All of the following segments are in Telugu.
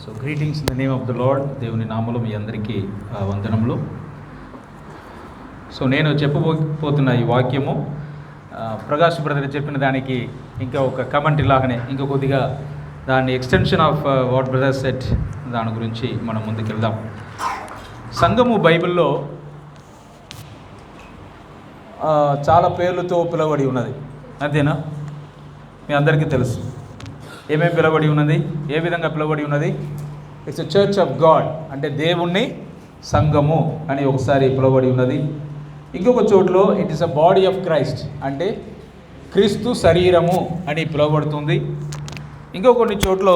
So greetings in the name of the lord. దేవుని నామములో మీ అందరికీ వందనములు. సో నేను చెప్పబోతున్న ఈ వాక్యము ప్రకాష్ బ్రదర్ చెప్పిన దానికి ఇంకా ఒక కమెంట్ ఇలాగనే ఇంకా కొద్దిగా దాన్ని extension of what brother said, దాని గురించి మనం ముందుకు వెళ్దాం. సంఘము బైబిల్లో చాలా పేర్లతో పిలువబడి ఉన్నది, అంతేనా? మీ అందరికీ తెలుసు ఏమేమి పిలువబడి ఉన్నది, ఏ విధంగా పిలువబడి ఉన్నది. It's a church of God, అంటే దేవుణ్ణి సంఘము అని ఒకసారి పిలువబడి ఉన్నది. ఇంకొక చోట్లో it is a body of Christ, అంటే క్రీస్తు శరీరము అని పిలువబడుతుంది. ఇంకో కొన్ని చోట్ల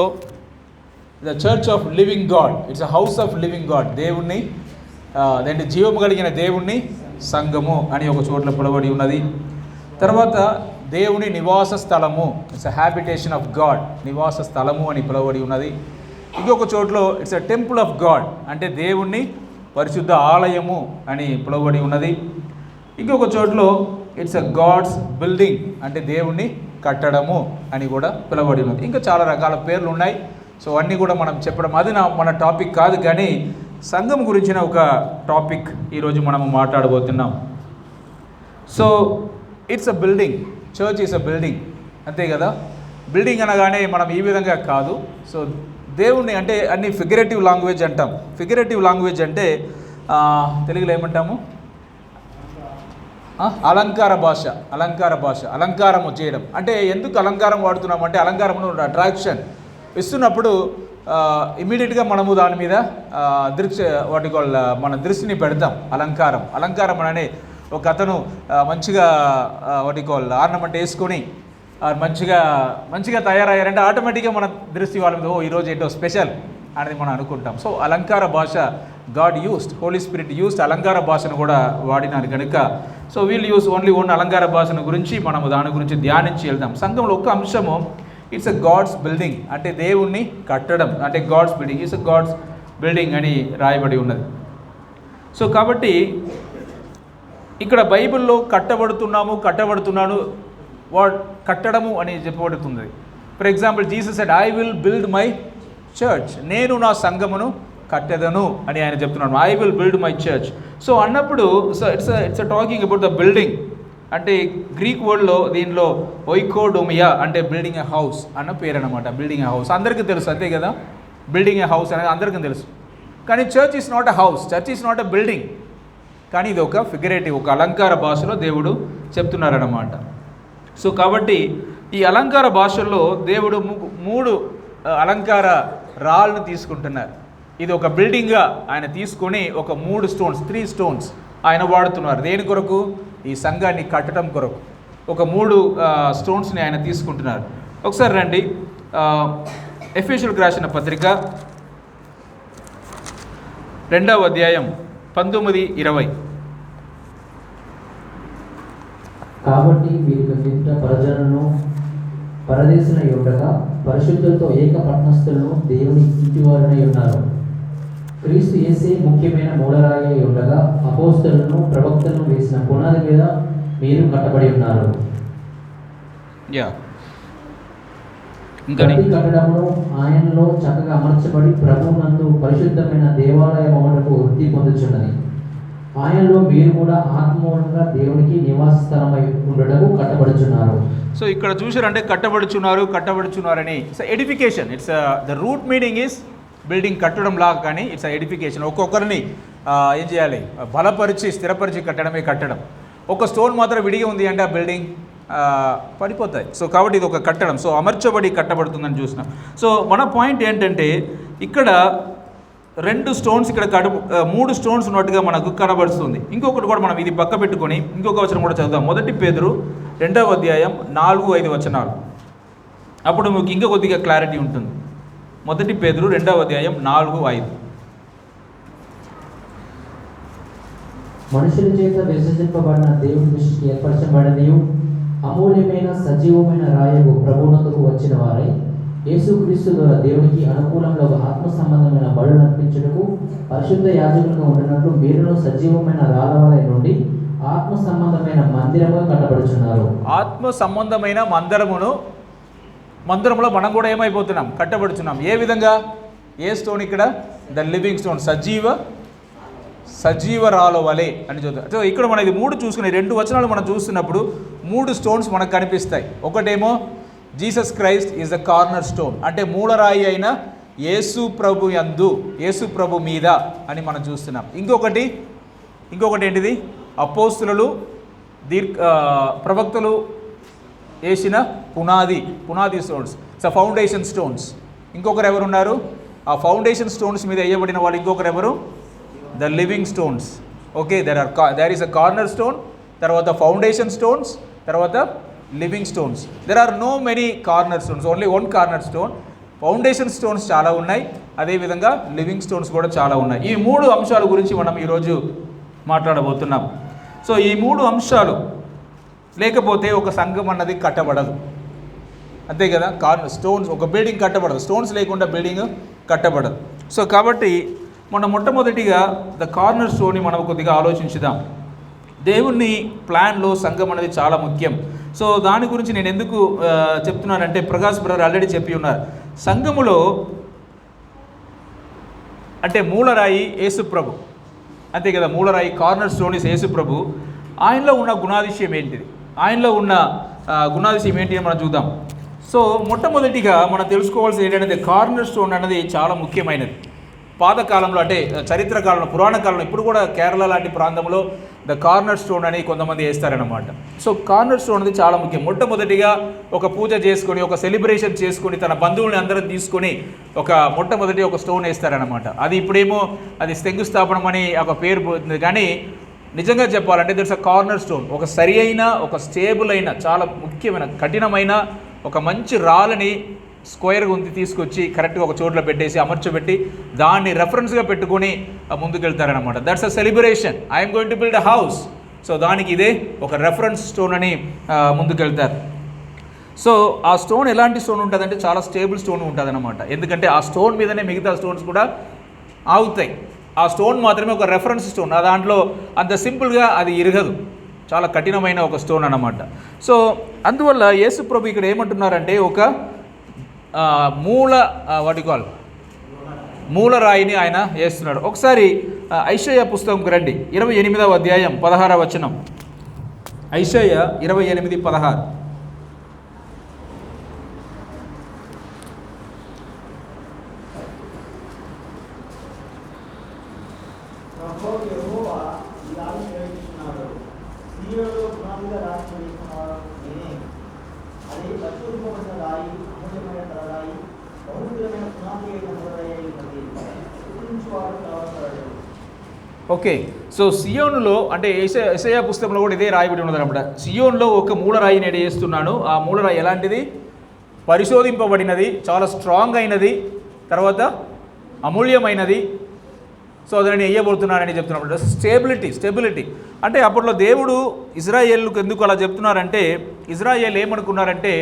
the church of living God, it's a house of living God, దేవుణ్ణి అంటే జీవము కలిగిన దేవుణ్ణి సంఘము అని ఒక చోట్ల పిలువబడి ఉన్నది. తర్వాత దేవుని నివాస స్థలము, it's a habitation of God, నివాస స్థలము అని పిలువబడి ఉన్నది. ఇంకొక చోట్ల it's a temple of God, అంటే దేవుణ్ణి పరిశుద్ధ ఆలయము అని పిలువబడి ఉన్నది. ఇంకొక చోట్ల ఇట్స్ అ గాడ్స్ బిల్డింగ్, అంటే దేవుణ్ణి కట్టడము అని కూడా పిలువబడి ఉన్నది. ఇంకా చాలా రకాల పేర్లు ఉన్నాయి. సో అన్నీ కూడా మనం చెప్పడం అది మన టాపిక్ కాదు, కానీ సంఘం గురించిన ఒక టాపిక్ ఈరోజు మనము మాట్లాడబోతున్నాం. So it's a building, church is a building, అంతే కదా. బిల్డింగ్ అనగానే మనం ఈ విధంగా కాదు. సో దేవుణ్ణి అంటే అన్ని ఫిగరేటివ్ లాంగ్వేజ్ అంటాం. ఫిగరేటివ్ లాంగ్వేజ్ అంటే తెలుగులో ఏమంటాము? అలంకార భాష. అలంకారము చేయడం అంటే ఎందుకు అలంకారం వాడుతున్నాము అంటే అలంకారమును అట్రాక్షన్ ఇస్తున్నప్పుడు ఇమీడియట్గా మనము దాని మీద మన దృష్టిని పెడతాం. అలంకారం అనే ఒక అతను మంచిగా ఆర్నమెంట్ వేసుకొని మంచిగా తయారయ్యారంటే ఆటోమేటిక్గా మన దృష్టి వాళ్ళ మీద ఈరోజు ఏంటో స్పెషల్ అనేది మనం అనుకుంటాం. సో అలంకార భాష God used, Holy Spirit used అలంకార భాషను కూడా వాడినారు కనుక సో వీల్ యూస్ ఓన్లీ అలంకార భాషను గురించి మనము దాని గురించి ధ్యానించి వెళ్దాం. సంఘంలో ఒక్క అంశము ఇట్స్ అ గాడ్స్ బిల్డింగ్, అంటే దేవుణ్ణి కట్టడం, అంటే God's building it's a God's building అని రాయబడి ఉన్నది. సో కాబట్టి ఇక్కడ బైబిల్లో కట్టబడుతున్నాను కట్టడము అని చెప్పబడుతుంది. For example Jesus said I will build my church, నేను నా సంఘమును కట్టెదను అని ఆయన చెప్తున్నాడు. I will build my church. So అన్నప్పుడు so it's talking about the building, అంటే గ్రీక్ వర్డ్లో దీనిలో ఓయికోడోమియా అంటే బిల్డింగ్ ఎ హౌస్ అన్న పేరు అనమాట. బిల్డింగ్ ఎ హౌస్ అందరికీ తెలుసు, అంతే కదా. బిల్డింగ్ ఎ హౌస్ అనేది అందరికీ తెలుసు. కానీ church is not a house, church is not a building. కానీ ఇది ఒక ఫిగరేటివ్, ఒక అలంకార భాషలో దేవుడు చెప్తున్నారన్నమాట. సో కాబట్టి ఈ అలంకార భాషల్లో దేవుడు 3 అలంకార రాళ్ళను తీసుకుంటున్నారు. ఇది ఒక బిల్డింగ్గా ఆయన తీసుకొని ఒక 3 స్టోన్స్ ఆయన వాడుతున్నారు. దేని కొరకు? ఈ సంఘాన్ని కట్టడం కొరకు ఒక 3 స్టోన్స్ని ఆయన తీసుకుంటున్నారు. ఒకసారి రండి, ఎఫెసీయులకు రాసిన పత్రిక 2వ అధ్యాయం 19-20. కాబట్టి వీరికి మిగతా ప్రజలను పరదేశులై ఉండగా పరిశుద్ధులతో ఏక పట్టణస్థులను దేవుని ఇంటివారునై ఉన్నారు. క్రీస్తు యేసే ముఖ్యమైన మూలరాయి ఉండగా అపోస్తలులను ప్రవక్తలను వేసిన పునాది మీద మీరు కట్టబడి ఉన్నారు. ప్రతి కట్టడమును ఆయనలో చక్కగా అమర్చబడి ప్రభువునందు పరిశుద్ధమైన దేవాలయం అమలుకు వృద్ధి పొందుచున్నది. ఆయనలో మీరు కూడా ఆత్మూలంగా దేవునికి నివాస స్థలమై ఉండటకు కట్టబడుచున్నారు. సో ఇక్కడ చూసారంటే కట్టబడుచున్నారని it's edification. It's the root meaning is building కట్టడం లాగా, కానీ ఇట్స్ ఎడిఫికేషన్. ఒక్కొక్కరిని ఏం చేయాలి? బలపరిచి స్థిరపరిచి కట్టడం. ఒక స్టోన్ మాత్రం విడిగా ఉంది అంటే ఆ బిల్డింగ్ పడిపోతాయి. సో కాబట్టి ఇది ఒక కట్టడం. సో అమర్చబడి కట్టబడుతుందని చూసినాం. సో మన పాయింట్ ఏంటంటే ఇక్కడ 2 స్టోన్స్ ఇక్కడ 3 స్టోన్స్ ఉన్నట్టుగా మనకు కనబడుతుంది. ఇంకొకటి కూడా మనం ఇది పక్క పెట్టుకొని ఇంకొక వచనం కూడా చదువుదాం. 1 పేతురు 2వ అధ్యాయం 4-5 వచనాలు. అప్పుడు మీకు ఇంకా కొద్దిగా క్లారిటీ ఉంటుంది. 1 పేతురు 2వ అధ్యాయం 4-5. మనుషుల చేత విసర్జింపబడిన దేవుని దృష్టికి ఏర్పరచబడనియు అమూల్యమైన సజీవమైన రాయకు ప్రభువునందుకు వచ్చిన వారై యేసుక్రీస్తు ద్వారా దేవునికి అనుకూలంలో ఆత్మ సంబంధమైన బలులను అర్పించుటకు పరిశుద్ధ యాజకులుగా ఉండినట్లు మీరును సజీవమైన రాళ్ళవలె నుండి ఆత్మ సంబంధమైన మందిరముగా కట్టబడుచున్నారు. ఆత్మ సంబంధమైన మందిరంలో మనం కూడా ఏమైపోతున్నాం? కట్టబడుచున్నాం. ఏ విధంగా? ఏ స్టోన్ ఇక్కడ? ద లివింగ్ స్టోన్, సజీవరాలు వలె అని చెప్తారు. సో ఇక్కడ మనం ఇది 3 చూసుకుని 2 వచనాలు మనం చూస్తున్నప్పుడు 3 స్టోన్స్ మనకు కనిపిస్తాయి. ఒకటేమో Jesus Christ is the corner stone, అంటే మూలరాయి అయిన యేసు ప్రభు యందు, యేసు ప్రభు మీద అని మనం చూస్తున్నాం. ఇంకొకటి ఏంటిది? అపోస్తులు ప్రవక్తలు వేసిన పునాది స్టోన్స్, ఫౌండేషన్ స్టోన్స్. ఇంకొకరు ఎవరున్నారు? ఆ ఫౌండేషన్ స్టోన్స్ మీద వేయబడిన వాళ్ళు ఇంకొకరు ఎవరు? The living stones. Okay, there is a corner stone, తర్వాత ఫౌండేషన్ స్టోన్స్, తర్వాత living stones. There are no many corner stones, only 1 corner stone. Foundation stones చాలా ఉన్నాయి, అదేవిధంగా లివింగ్ స్టోన్స్ కూడా చాలా ఉన్నాయి. ఈ 3 అంశాల గురించి మనం ఈరోజు మాట్లాడబోతున్నాం. సో ఈ 3 అంశాలు లేకపోతే ఒక సంఘం అన్నది కట్టబడదు, అంతే కదా? స్టోన్స్, ఒక బిల్డింగ్ కట్టబడదు, స్టోన్స్ లేకుండా బిల్డింగ్ కట్టబడదు. సో కాబట్టి మనం మొట్టమొదటిగా ద కార్నర్ స్టోన్ని మనం కొద్దిగా ఆలోచించుదాం. దేవుని ప్లాన్లో సంఘం అనేది చాలా ముఖ్యం. సో దాని గురించి నేను ఎందుకు చెప్తున్నానంటే, ప్రకాష్ బ్రదర్ ఆల్రెడీ చెప్పి ఉన్నారు. సంఘములో అంటే మూలరాయి యేసుప్రభు, అంతే కదా? మూలరాయి, కార్నర్ స్టోన్ ఇస్ యేసుప్రభు. ఆయనలో ఉన్న గుణాదిశయం ఏంటిది? ఆయనలో ఉన్న గుణాదిశయం ఏంటి అని మనం చూద్దాం. సో మొట్టమొదటిగా మనం తెలుసుకోవాల్సింది ఏంటంటే, కార్నర్ స్టోన్ అనేది చాలా ముఖ్యమైనది. పాతకాలంలో అంటే చరిత్ర కాలంలో, పురాణ కాలంలో, ఇప్పుడు కూడా కేరళ లాంటి ప్రాంతంలో ద కార్నర్ స్టోన్ అని కొంతమంది వేస్తారనమాట. సో కార్నర్ స్టోన్ అనేది చాలా ముఖ్యం. మొట్టమొదటిగా ఒక పూజ చేసుకొని, ఒక సెలబ్రేషన్ చేసుకొని, తన బంధువుల్ని అందరం తీసుకొని మొట్టమొదటి ఒక స్టోన్ వేస్తారనమాట. అది ఇప్పుడేమో అది శంకుస్థాపనం అని ఒక పేరు పోతుంది, కానీ నిజంగా చెప్పాలంటే దట్స్ అ కార్నర్ స్టోన్. ఒక సరి అయిన, ఒక స్టేబుల్ అయిన, చాలా ముఖ్యమైన, కఠినమైన ఒక మంచి రాళ్ళని స్క్వేర్గా ఉంది తీసుకొచ్చి కరెక్ట్గా ఒక చోట్ల పెట్టేసి అమర్చబెట్టి దాన్ని రెఫరెన్స్గా పెట్టుకొని ముందుకెళ్తారనమాట. That's a celebration. I'm going to build a house. So దానికి ఇదే ఒక రెఫరెన్స్ స్టోన్ అని ముందుకెళ్తారు. సో ఆ స్టోన్ ఎలాంటి స్టోన్ ఉంటుందంటే చాలా స్టేబుల్ స్టోన్ ఉంటుంది అనమాట. ఎందుకంటే ఆ స్టోన్ మీదనే మిగతా స్టోన్స్ కూడా ఆగుతాయి. ఆ స్టోన్ మాత్రమే ఒక రెఫరెన్స్ స్టోన్. ఆ దాంట్లో అంత సింపుల్గా అది ఇరగదు, చాలా కఠినమైన ఒక స్టోన్ అన్నమాట. సో అందువల్ల యేసు ప్రభు ఇక్కడ ఏమంటున్నారంటే ఒక మూలరాయిని ఆయన వేస్తున్నాడు. ఒకసారి ఐషయా పుస్తకంకి రండి, 28వ అధ్యాయం 16వ వచనం. ఐషయా 28:16. ఓకే, సో సియోనులో అంటే యెషయా పుస్తకంలో కూడా ఇదే రాయబడి ఉన్నది అనమాట. సియోన్లో ఒక మూలరాయి నేను వేస్తున్నాను. ఆ మూలరాయి ఎలాంటిది? పరిశోధింపబడినది, చాలా స్ట్రాంగ్ అయినది, తర్వాత అమూల్యమైనది. సో దాన్ని వేయబోతున్నానని చెప్తున్నాడు. స్టెబిలిటీ అంటే అప్పట్లో దేవుడు ఇజ్రాయేల్కు ఎందుకు అలా చెప్తున్నారంటే, ఇజ్రాయేల్ ఏమనుకున్నారంటే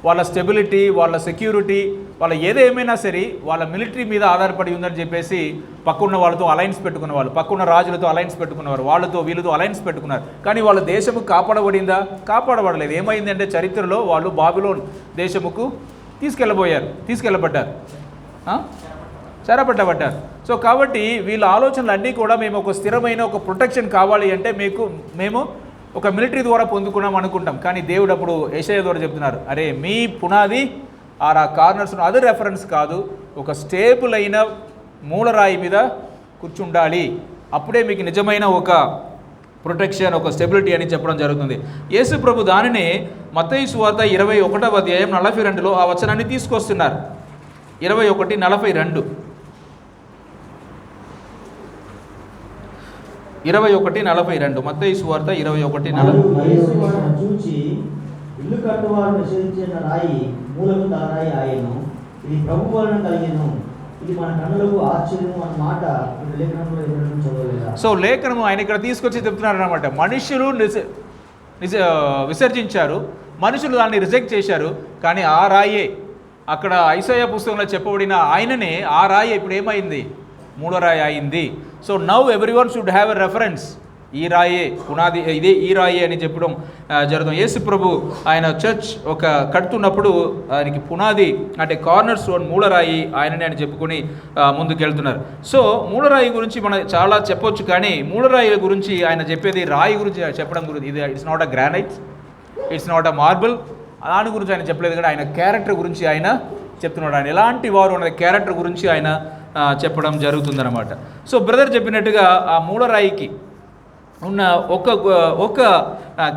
వాళ్ళ స్టెబిలిటీ, వాళ్ళ సెక్యూరిటీ, వాళ్ళ ఏదేమైనా సరే వాళ్ళ మిలిటరీ మీద ఆధారపడి ఉందని చెప్పేసి పక్కన్న వాళ్ళతో అలయన్స్ పెట్టుకునేవాళ్ళు, పక్కన్న రాజులతో అలయన్స్ పెట్టుకునేవారు, వీళ్ళతో అలయన్స్ పెట్టుకున్నారు. కానీ వాళ్ళ దేశము కాపాడబడిందా? కాపాడబడలేదు. ఏమైందంటే చరిత్రలో వాళ్ళు బాబిలోన్ దేశముకు తీసుకెళ్ళబడ్డారు, చెరపట్టబడ్డారు. సో కాబట్టి వీళ్ళ ఆలోచనలు అన్నీ కూడా మేము ఒక స్థిరమైన ఒక ప్రొటెక్షన్ కావాలి అంటే మేము ఒక మిలిటరీ ద్వారా పొందుకున్నాం అనుకుంటాం. కానీ దేవుడు అప్పుడు యెషయా ద్వారా చెప్తున్నారు, అరే మీ పునాది ఆ కార్నర్స్ అది రెఫరెన్స్ కాదు, ఒక స్టేబుల్ అయిన మూలరాయి మీద కూర్చుండాలి, అప్పుడే మీకు నిజమైన ఒక ప్రొటెక్షన్, ఒక స్టెబిలిటీ అని చెప్పడం జరుగుతుంది. యేసు ప్రభు దానినే మత్తయి సువార్త 21వ అధ్యాయం 42లో ఆ వచనాన్ని తీసుకొస్తున్నారు. 21:42 మత్తయి సువార్త 21:42. చూచి ఇల్లు కట్టువారు నిషేధించిన రాయి మూలకు తలరాయి ఆయను, ఇది ప్రభు వలన కలిగెను, ఇది మన కన్నులకు ఆశ్చర్యం అన్న మాట లేఖనంలో చదవలేదా? సో లేఖనము ఆయన ఇక్కడ తీసుకొచ్చి చెప్తున్నారు అనమాట. మనుషులు విసర్జించారు, మనుషులు దాన్ని రిజెక్ట్ చేశారు, కానీ ఆ రాయే అక్కడ ఐషయా పుస్తకంలో చెప్పబడిన ఆయననే ఆ రాయి ఇప్పుడు ఏమైంది? మూలరాయి అయింది. So now everyone should have a reference. ఈ రాయే పునాది, ఇదే ఈ రాయే అని చెప్పడం జరుగుతుంది. యేసు ప్రభు ఆయన చర్చ్ ఒక కడుతున్నప్పుడు ఆయనకి పునాది అంటే కార్నర్ స్టోన్, మూలరాయి ఆయననే అని చెప్పుకొని ముందుకెళ్తున్నారు. సో మూలరాయి గురించి మనం చాలా చెప్పొచ్చు, కానీ మూలరాయి గురించి ఆయన చెప్పేది రాయి గురించి చెప్పడం గురించి, ఇది it's not a granite, it's not a marble, దాని గురించి ఆయన చెప్పలేదు, కానీ ఆయన క్యారెక్టర్ గురించి ఆయన చెప్తున్నాడు. ఆయన ఎలాంటి వారు అనే క్యారెక్టర్ గురించి ఆయన చెప్పడం జరుగుతుందన్నమాట. సో బ్రదర్ చెప్పినట్టుగా ఆ మూలరాయికి ఉన్న ఒక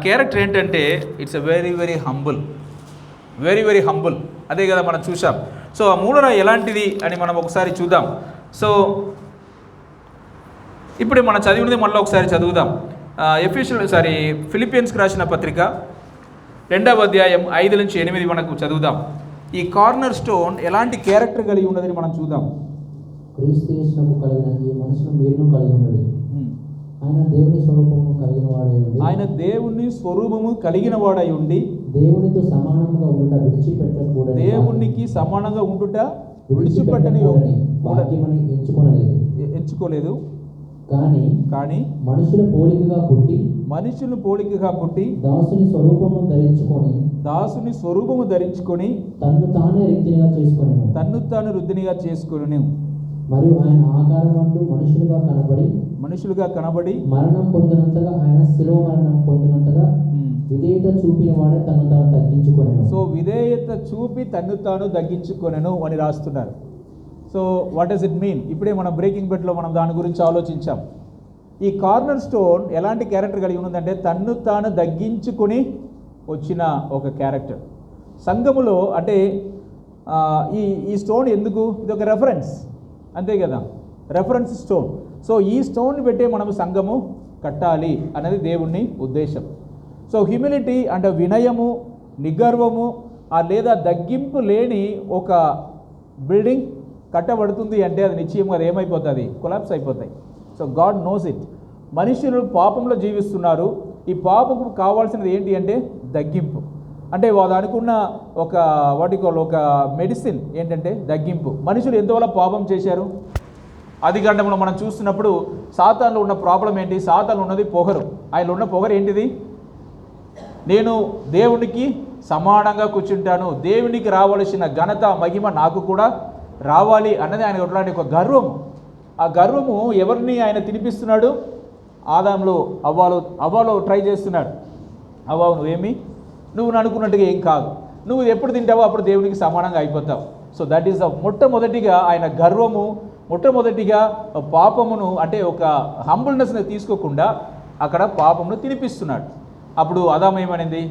క్యారెక్టర్ ఏంటంటే it's a very very humble, very very humble. అదే కదా మనం చూసాం. సో ఆ మూలరాయి ఎలాంటిది అని మనం ఒకసారి చూద్దాం. సో ఇప్పుడే మనం చదివినది మళ్ళీ ఒకసారి చదువుదాం. ఫిలిపియన్స్కి రాసిన పత్రిక 2వ అధ్యాయం 5 నుంచి 8 మనకు చదువుదాం. ఈ కార్నర్ స్టోన్ ఎలాంటి క్యారెక్టర్ కలిగి ఉన్నదని మనం చూద్దాం. క్రీస్తు యేసునకు కలిగిన ఈ మనసును మీరును కలిగి ఉన్నది. ఆయన దేవుని స్వరూపము కలిగిన వాడై ఉండి, ఆయన దేవుని స్వరూపము కలిగిన వాడై ఉండి దేవునితో సమానంగా ఉండుట విడిచిపెట్టకూడదు, దేవునికి సమానంగా ఉండుట విడిచిపెట్టని వాక్యమని ఎంచుకోలేదు, కానీ మనుషుల పోలికగా పుట్టి దాసుని స్వరూపము ధరించుకొని తన్ను తాను రుద్దినిగా చేసుకొని మరియు ఆయన ఆకారమందు మనుషులుగా కనబడి మరణం పొందినంతగా, ఆయన శిలువ మరణం పొందినంతగా విధేయత చూపిన వాడే తన్ను తాను తగ్గించుకొనెను. సో విధేయత చూపి తన్ను తాను తగ్గించుకొనెను అని రాస్తున్నారు. So what does it mean? ఇప్పుడే మనం బ్రేకింగ్ బెడ్లో మనం దాని గురించి ఆలోచించాం. ఈ కార్నర్ స్టోన్ ఎలాంటి క్యారెక్టర్ కలిగి ఉన్నదంటే తన్ను తాను తగ్గించుకొని వచ్చిన ఒక క్యారెక్టర్. సంఘములో అంటే ఈ స్టోన్ ఎందుకు? ఇది ఒక రెఫరెన్స్, అంతే కదా, రెఫరెన్స్ స్టోన్. సో ఈ స్టోన్ పెట్టే మనం సంఘము కట్టాలి అనేది దేవుని ఉద్దేశం. సో హ్యూమిలిటీ అంటే వినయము, నిగర్వము లేదా తగ్గింపు లేని ఒక బిల్డింగ్ కట్టబడుతుంది అంటే అది నిశ్చయంగా అది ఏమైపోతుంది? కొలాప్స్ అయిపోతాయి. So God knows it. మనుషులు పాపంలో జీవిస్తున్నారు. ఈ పాపకు కావాల్సినది ఏంటి అంటే తగ్గింపు. అంటే దానికి ఉన్న ఒక మెడిసిన్ ఏంటంటే తగ్గింపు. మనుషులు ఎంతవల్ల పాపం చేశారు? ఆదికాండంలో మనం చూస్తున్నప్పుడు సాతానులో ఉన్న ప్రాబ్లం ఏంటి? సాతానులో ఉన్నది పొగరు. ఆయనలో ఉన్న పొగరు ఏంటిది? నేను దేవునికి సమానంగా కూర్చుంటాను, దేవునికి రావలసిన ఘనత మహిమ నాకు కూడా రావాలి అన్నది ఆయన ఒకలాంటి ఒక గర్వము. ఆ గర్వము ఎవరిని ఆయన తినిపిస్తున్నాడు? ఆదాంలో అవ్వాలో ట్రై చేస్తున్నాడు. అవ్వావు నువ్వు అనుకున్నట్టుగా ఏం కాదు, నువ్వు ఎప్పుడు తింటావో అప్పుడు దేవునికి సమానంగా అయిపోతావు. సో దట్ ఈస్ మొట్టమొదటిగా ఆయన గర్వము, మొట్టమొదటిగా పాపమును అంటే ఒక హంబుల్నెస్ని తీసుకోకుండా అక్కడ పాపమును తినిపిస్తున్నాడు. అప్పుడు ఆదాము ఏమనింది?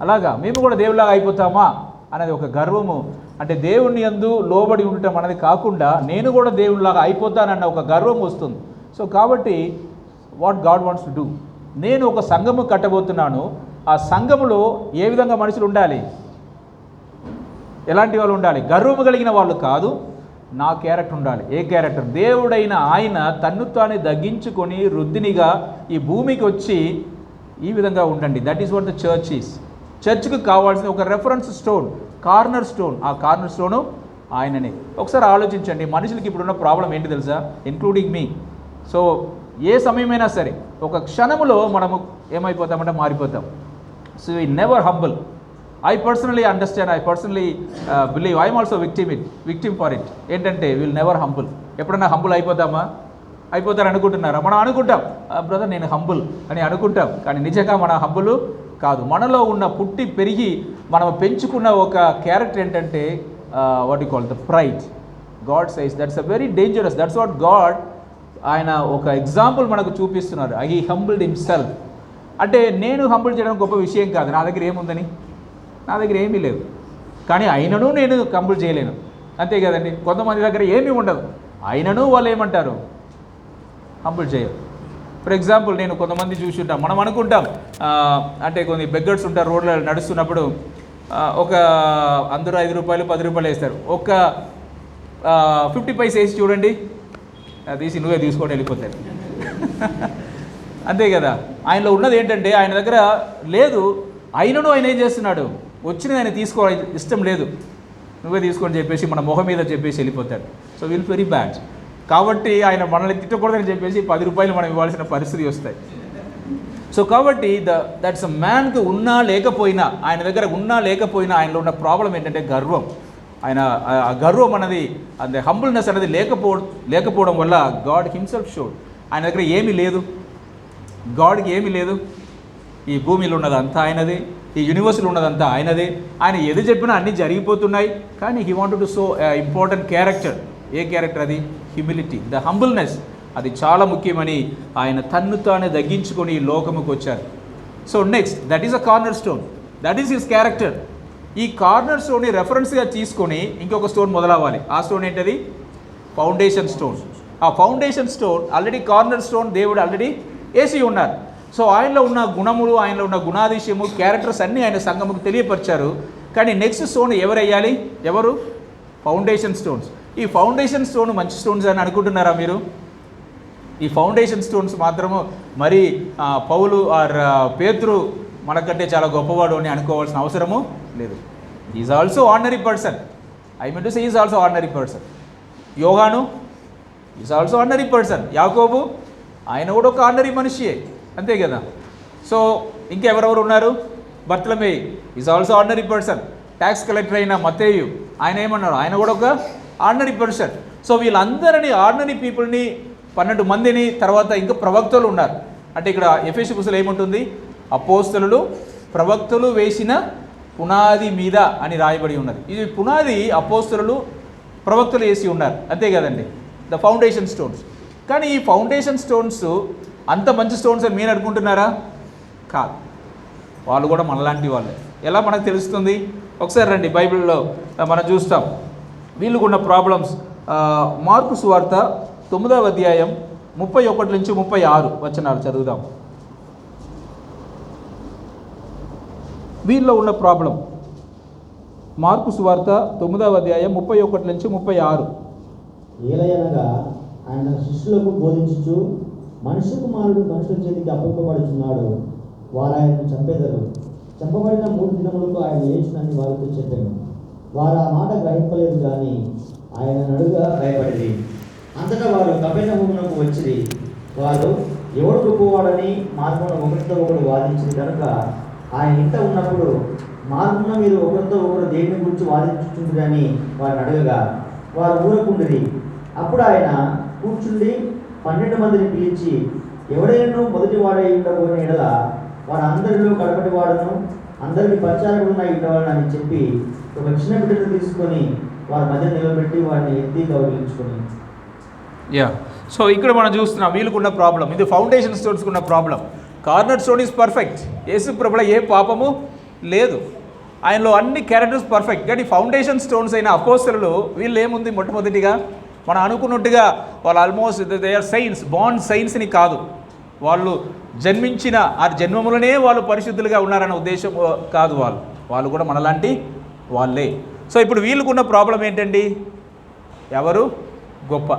అలాగా మేము కూడా దేవుళ్ళలాగా అయిపోతామా అనేది ఒక గర్వము. అంటే దేవుని యందు లోబడి ఉండటం అనేది కాకుండా నేను కూడా దేవునిలాగా అయిపోతానన్న ఒక గర్వం వస్తుంది. సో కాబట్టి what God wants to do, నేను ఒక సంఘము కట్టబోతున్నాను. ఆ సంఘములో ఏ విధంగా మనుషులు ఉండాలి? ఎలాంటి వాళ్ళు ఉండాలి? గర్వము కలిగిన వాళ్ళు కాదు, నా క్యారెక్టర్ ఉండాలి. ఏ క్యారెక్టర్? దేవుడైన ఆయన తన్ను తాను తగ్గించుకొని రుద్దినిగా ఈ భూమికి వచ్చి ఈ విధంగా ఉండండి. That is what the church is. చర్చ్కి కావాల్సిన ఒక రెఫరెన్స్ స్టోన్, కార్నర్ స్టోన్. ఆ కార్నర్ స్టోను ఆయననే. ఒకసారి ఆలోచించండి, మనుషులకి ఇప్పుడున్న ప్రాబ్లం ఏంటి తెలుసా? ఇంక్లూడింగ్ మీ. సో ఏ సమయమైనా సరే ఒక క్షణములో మనము ఏమైపోతామంటే మారిపోతాం. So we never humble. I personally understand, I personally believe, I'm also victim for it. ఏంటంటే విల్ నెవర్ హంబుల్. ఎప్పుడన్నా హంబుల్ అయిపోతామా? అయిపోతారు అనుకుంటున్నారా? మనం అనుకుంటాం బ్రదర్ నేను హంబుల్ అని అనుకుంటాం, కానీ నిజంగా మన హంబుల్ కాదు. మనలో ఉన్న పుట్టి పెరిగి మనం పెంచుకున్న ఒక క్యారెక్టర్ ఏంటంటే what you call the pride. God size that's a very dangerous. That's what God ఆయన ఒక ఎగ్జాంపుల్ మనకు చూపిస్తున్నారు. He humbled himself. అంటే నేను హంబుల్ చేయడం గొప్ప విషయం కాదు. నా దగ్గర ఏముందని? నా దగ్గర ఏమీ లేదు, కానీ అయినను నేను హంబుల్ చేయలేను, అంతే కదండి. కొంతమంది దగ్గర ఏమీ ఉండదు, అయినను వాళ్ళు ఏమంటారు? హంబుల్ చేయరు. ఫర్ ఎగ్జాంపుల్ నేను కొంతమంది చూసి ఉంటాం, మనం అనుకుంటాం అంటే కొన్ని బెగ్గర్స్ ఉంటారు రోడ్లో నడుస్తున్నప్పుడు, ఒక అందరూ 5 రూపాయలు 10 రూపాయలు వేస్తారు, ఒక 50 పైసా వేసి చూడండి, తీసి నువ్వే తీసుకొని వెళ్ళిపోతాడు. అంతే కదా. ఆయనలో ఉన్నది ఏంటంటే ఆయన దగ్గర లేదు, అయినను ఆయన ఏం చేస్తున్నాడు? వచ్చినది ఆయన తీసుకోవాలి, ఇష్టం లేదు, నువ్వే తీసుకొని చెప్పేసి మన మొహం మీద చెప్పేసి వెళ్ళిపోతాడు. So will very bad. కాబట్టి ఆయన మనల్ని తిట్టకూడదని చెప్పేసి 10 రూపాయలు మనం ఇవ్వాల్సిన పరిస్థితి వస్తాయి. సో కాబట్టి దట్స్ అ మ్యాన్కి ఉన్నా లేకపోయినా, ఆయన దగ్గర ఉన్నా లేకపోయినా ఆయనలో ఉన్న ప్రాబ్లం ఏంటంటే గర్వం. ఆయన ఆ గర్వం అన్నది, అంటే హంబుల్నెస్ అనేది లేకపోవడం వల్ల గాడ్ హిమ్సెల్ఫ్ షోడ్. ఆయన దగ్గర ఏమీ లేదు, గాడ్కి ఏమీ లేదు. ఈ భూమిలో ఉన్నదంతా ఆయనదే, ఈ యూనివర్స్లో ఉన్నదంతా ఆయనదే. ఆయన ఏది చెప్పినా అన్నీ జరిగిపోతున్నాయి. కానీ he wanted to show important character. ఏ క్యారెక్టర్ అది? Humility, the humbleness. అది చాలా ముఖ్యమని ఆయన తన్ను తానే తగ్గించుకొని ఈ లోకముకు వచ్చారు. So next, that is a corner stone, that is his character. ఈ కార్నర్ స్టోన్ని రెఫరెన్స్గా తీసుకొని ఇంకొక స్టోన్ మొదలవ్వాలి. ఆ స్టోన్ ఏంటది? Foundation stone. ఆ foundation stone already, corner stone దేవుడు ఆల్రెడీ వేసి ఉన్నారు. సో ఆయనలో ఉన్న గుణములు, ఆయనలో ఉన్న గుణాదిశయము, క్యారెక్టర్స్ అన్నీ ఆయన సంఘముకు తెలియపరిచారు. కానీ నెక్స్ట్ స్టోన్ ఎవరు వేయాలి? ఎవరు? Foundation stones. ఈ ఫౌండేషన్ స్టోన్ మంచి స్టోన్స్ అని అనుకుంటున్నారా మీరు? ఈ ఫౌండేషన్ స్టోన్స్ మాత్రము మరి పౌలు ఆర్ పేతురు మనకంటే చాలా గొప్పవాడు అని అనుకోవాల్సిన అవసరము లేదు. Is also ordinary person. I mean to say is also ordinary person. యోహాను ఈజ్ ఆల్సో ఆర్డినరీ పర్సన్. యాకోబు ఆయన కూడా ఒక ఆర్డినరీ మనిషియే, అంతే కదా. సో ఇంకెవరెవరు ఉన్నారు? Bartholomew is also ordinary person. Tax collector అయిన మత్తేయు ఆయన ఏమన్నారు? ఆయన కూడా ఒక ఆర్డినరీ పర్సన్. సో వీళ్ళందరినీ, ఆర్డినరీ పీపుల్ని, 12 మందిని, తర్వాత ఇంకా ప్రవక్తలు ఉన్నారు. అంటే ఇక్కడ ఎఫెసీ పుస్తకంలో ఏముంటుంది? అపోస్తలులు ప్రవక్తలు వేసిన పునాది మీద అని రాయబడి ఉన్నది. ఇది పునాది అపోస్తలులు ప్రవక్తలు వేసి ఉన్నారు, అంతే కదండి, ద ఫౌండేషన్ స్టోన్స్. కానీ ఈ ఫౌండేషన్ స్టోన్స్ అంత మంచి స్టోన్స్ అని మీరు అనుకుంటున్నారా? కాదు, వాళ్ళు కూడా మనలాంటి వాళ్ళే. ఎలా మనకు తెలుస్తుంది? ఒకసారి రండి, బైబిల్లో మనం చూస్తాం వీళ్ళకున్న ప్రాబ్లమ్స్. మార్కు సువార్త 9వ అధ్యాయం 31 నుంచి 36 వచనాలు చదువుదాం. వీళ్ళలో ఉన్న ప్రాబ్లం మార్కు సువార్త 9వ అధ్యాయం 31 నుంచి 36. ఏలయనగా ఆయన శిష్యులకు బోధించుచు, మనుష్య కుమారుడు మనుషుల చేతికి అప్పగింపబడుచున్నాడు, వారు ఆయనను చంపేదరు, చంపబడిన 3 దినములకు ఆయన లేచునని వారితో చెప్పాను. వారు ఆ మాట గ్రహింపలేదు, కానీ ఆయన నడుగా భయపడింది. అంతటా వారు కపెర్నహూమునకు వచ్చిరి. వారు ఎవడు గొప్పవాడని మార్గమున ఒకరితో ఒకడు వాదించింది కనుక ఆయన ఇంట ఉన్నప్పుడు, మార్గమున మీరు ఒకరితో ఒకరు దేని గురించి వాదించుచుందని వారిని అడగగా వారు ఊరకుండిరి. అప్పుడు ఆయన కూర్చుండి 12 మందిని పిలిచి, ఎవడైనా మొదటి వాడై ఉండబోయిన ఎడల వాడు అందరిలో కడపటి వాడును, అందరికీ పరిచారకుడున్న ఉండవాలని అని చెప్పి ఒక చిన్న బిడ్డను తీసుకొని వారి మధ్య నిలబెట్టి వారిని ఎత్తి గౌరవించుకొని. సో ఇక్కడ మనం చూస్తున్నాం వీళ్ళకున్న ప్రాబ్లం. ఇది ఫౌండేషన్ స్టోన్స్కి ఉన్న problem. Corner stone is perfect. యేసు ప్రభులో ఏ పాపము లేదు, ఆయనలో అన్ని క్యారెక్టర్స్ పర్ఫెక్ట్. కానీ ఫౌండేషన్ స్టోన్స్ అయిన అపోస్తలులు వీళ్ళు ఏముంది? మొట్టమొదటిగా మనం అనుకున్నట్టుగా వాళ్ళు almost they are sins, bond సైన్స్ని కాదు. వాళ్ళు జన్మించిన ఆ జన్మములనే వాళ్ళు పరిశుద్ధులుగా ఉన్నారన్న ఉద్దేశం కాదు. వాళ్ళు కూడా మనలాంటి వాళ్ళే. సో ఇప్పుడు వీళ్ళకున్న ప్రాబ్లం ఏంటండి? ఎవరు గొప్ప?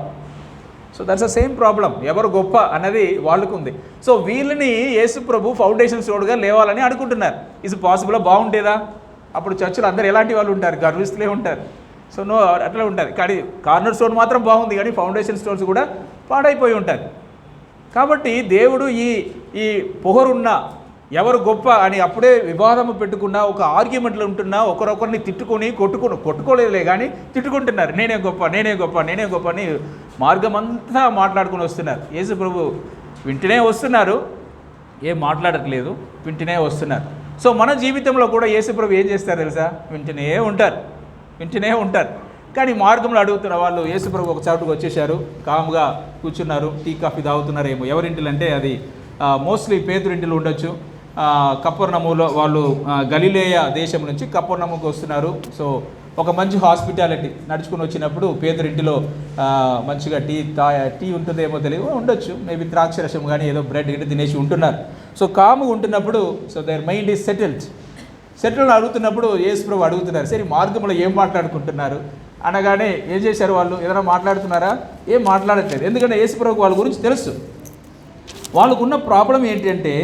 So that's the same problem. ఎవరు గొప్ప అన్నది వాళ్ళకు ఉంది. సో వీళ్ళని యేసు ప్రభు ఫౌండేషన్ స్టోన్గా లేవాలని అనుకుంటున్నారు. ఇది పాసిబుల్గా బాగుంటేదా? అప్పుడు చర్చలు అందరు ఎలాంటి వాళ్ళు ఉంటారు? గర్విస్తులే ఉంటారు. సో నో, అట్లా ఉంటుంది. కానీ కార్నర్ స్టోన్ మాత్రం బాగుంది, కానీ ఫౌండేషన్ స్టోన్స్ కూడా పాడైపోయి ఉంటారు. కాబట్టి దేవుడు ఈ పొగరున్న ఎవరు గొప్ప అని అప్పుడే వివాదము పెట్టుకున్న, ఒక ఆర్గ్యుమెంట్లు ఉంటున్నా, ఒకరొకరిని కొట్టుకోలేదులే కానీ తిట్టుకుంటున్నారు. నేనే గొప్ప అని మార్గం అంతా మాట్లాడుకుని వస్తున్నారు. యేసు ప్రభు వింటనే వస్తున్నారు, ఏం మాట్లాడట్లేదు, వింటనే వస్తున్నారు. సో మన జీవితంలో కూడా యేసు ప్రభు ఏం చేస్తారు తెలుసా? వింటనే ఉంటారు. కానీ మార్గంలో అడుగుతున్న వాళ్ళు, యేసు ప్రభు ఒక చోటుకు వచ్చేసారు, కాముగా కూర్చున్నారు, టీ కాఫీ తాగుతున్నారేమో. ఎవరింటిలో అంటే అది మోస్ట్లీ పేతురింటిలో ఉండొచ్చు. కపెర్నహూములో వాళ్ళు గలిలేయ దేశం నుంచి కపెర్నహూముకు వస్తున్నారు. సో ఒక మంచి హాస్పిటాలిటీ నడుచుకుని వచ్చినప్పుడు పేతురింటిలో మంచిగా టీ ఉంటుందేమో తెలియదు, ఉండొచ్చు, మేబీ ద్రాక్షరసం కానీ ఏదో బ్రెడ్ గిట్ట తినేసి ఉంటున్నారు. సో కాముగా ఉంటున్నప్పుడు, so their mind is settled అడుగుతున్నప్పుడు యేసు ప్రభు అడుగుతున్నారు, సరే మార్గంలో ఏం మాట్లాడుకుంటున్నారు అనగానే ఏం చేశారు వాళ్ళు? ఏదైనా మాట్లాడుతున్నారా? ఏం మాట్లాడట్లేదు. ఎందుకంటే యేసు ప్రభుకు వాళ్ళ గురించి తెలుసు. వాళ్ళకున్న ప్రాబ్లం ఏంటంటే,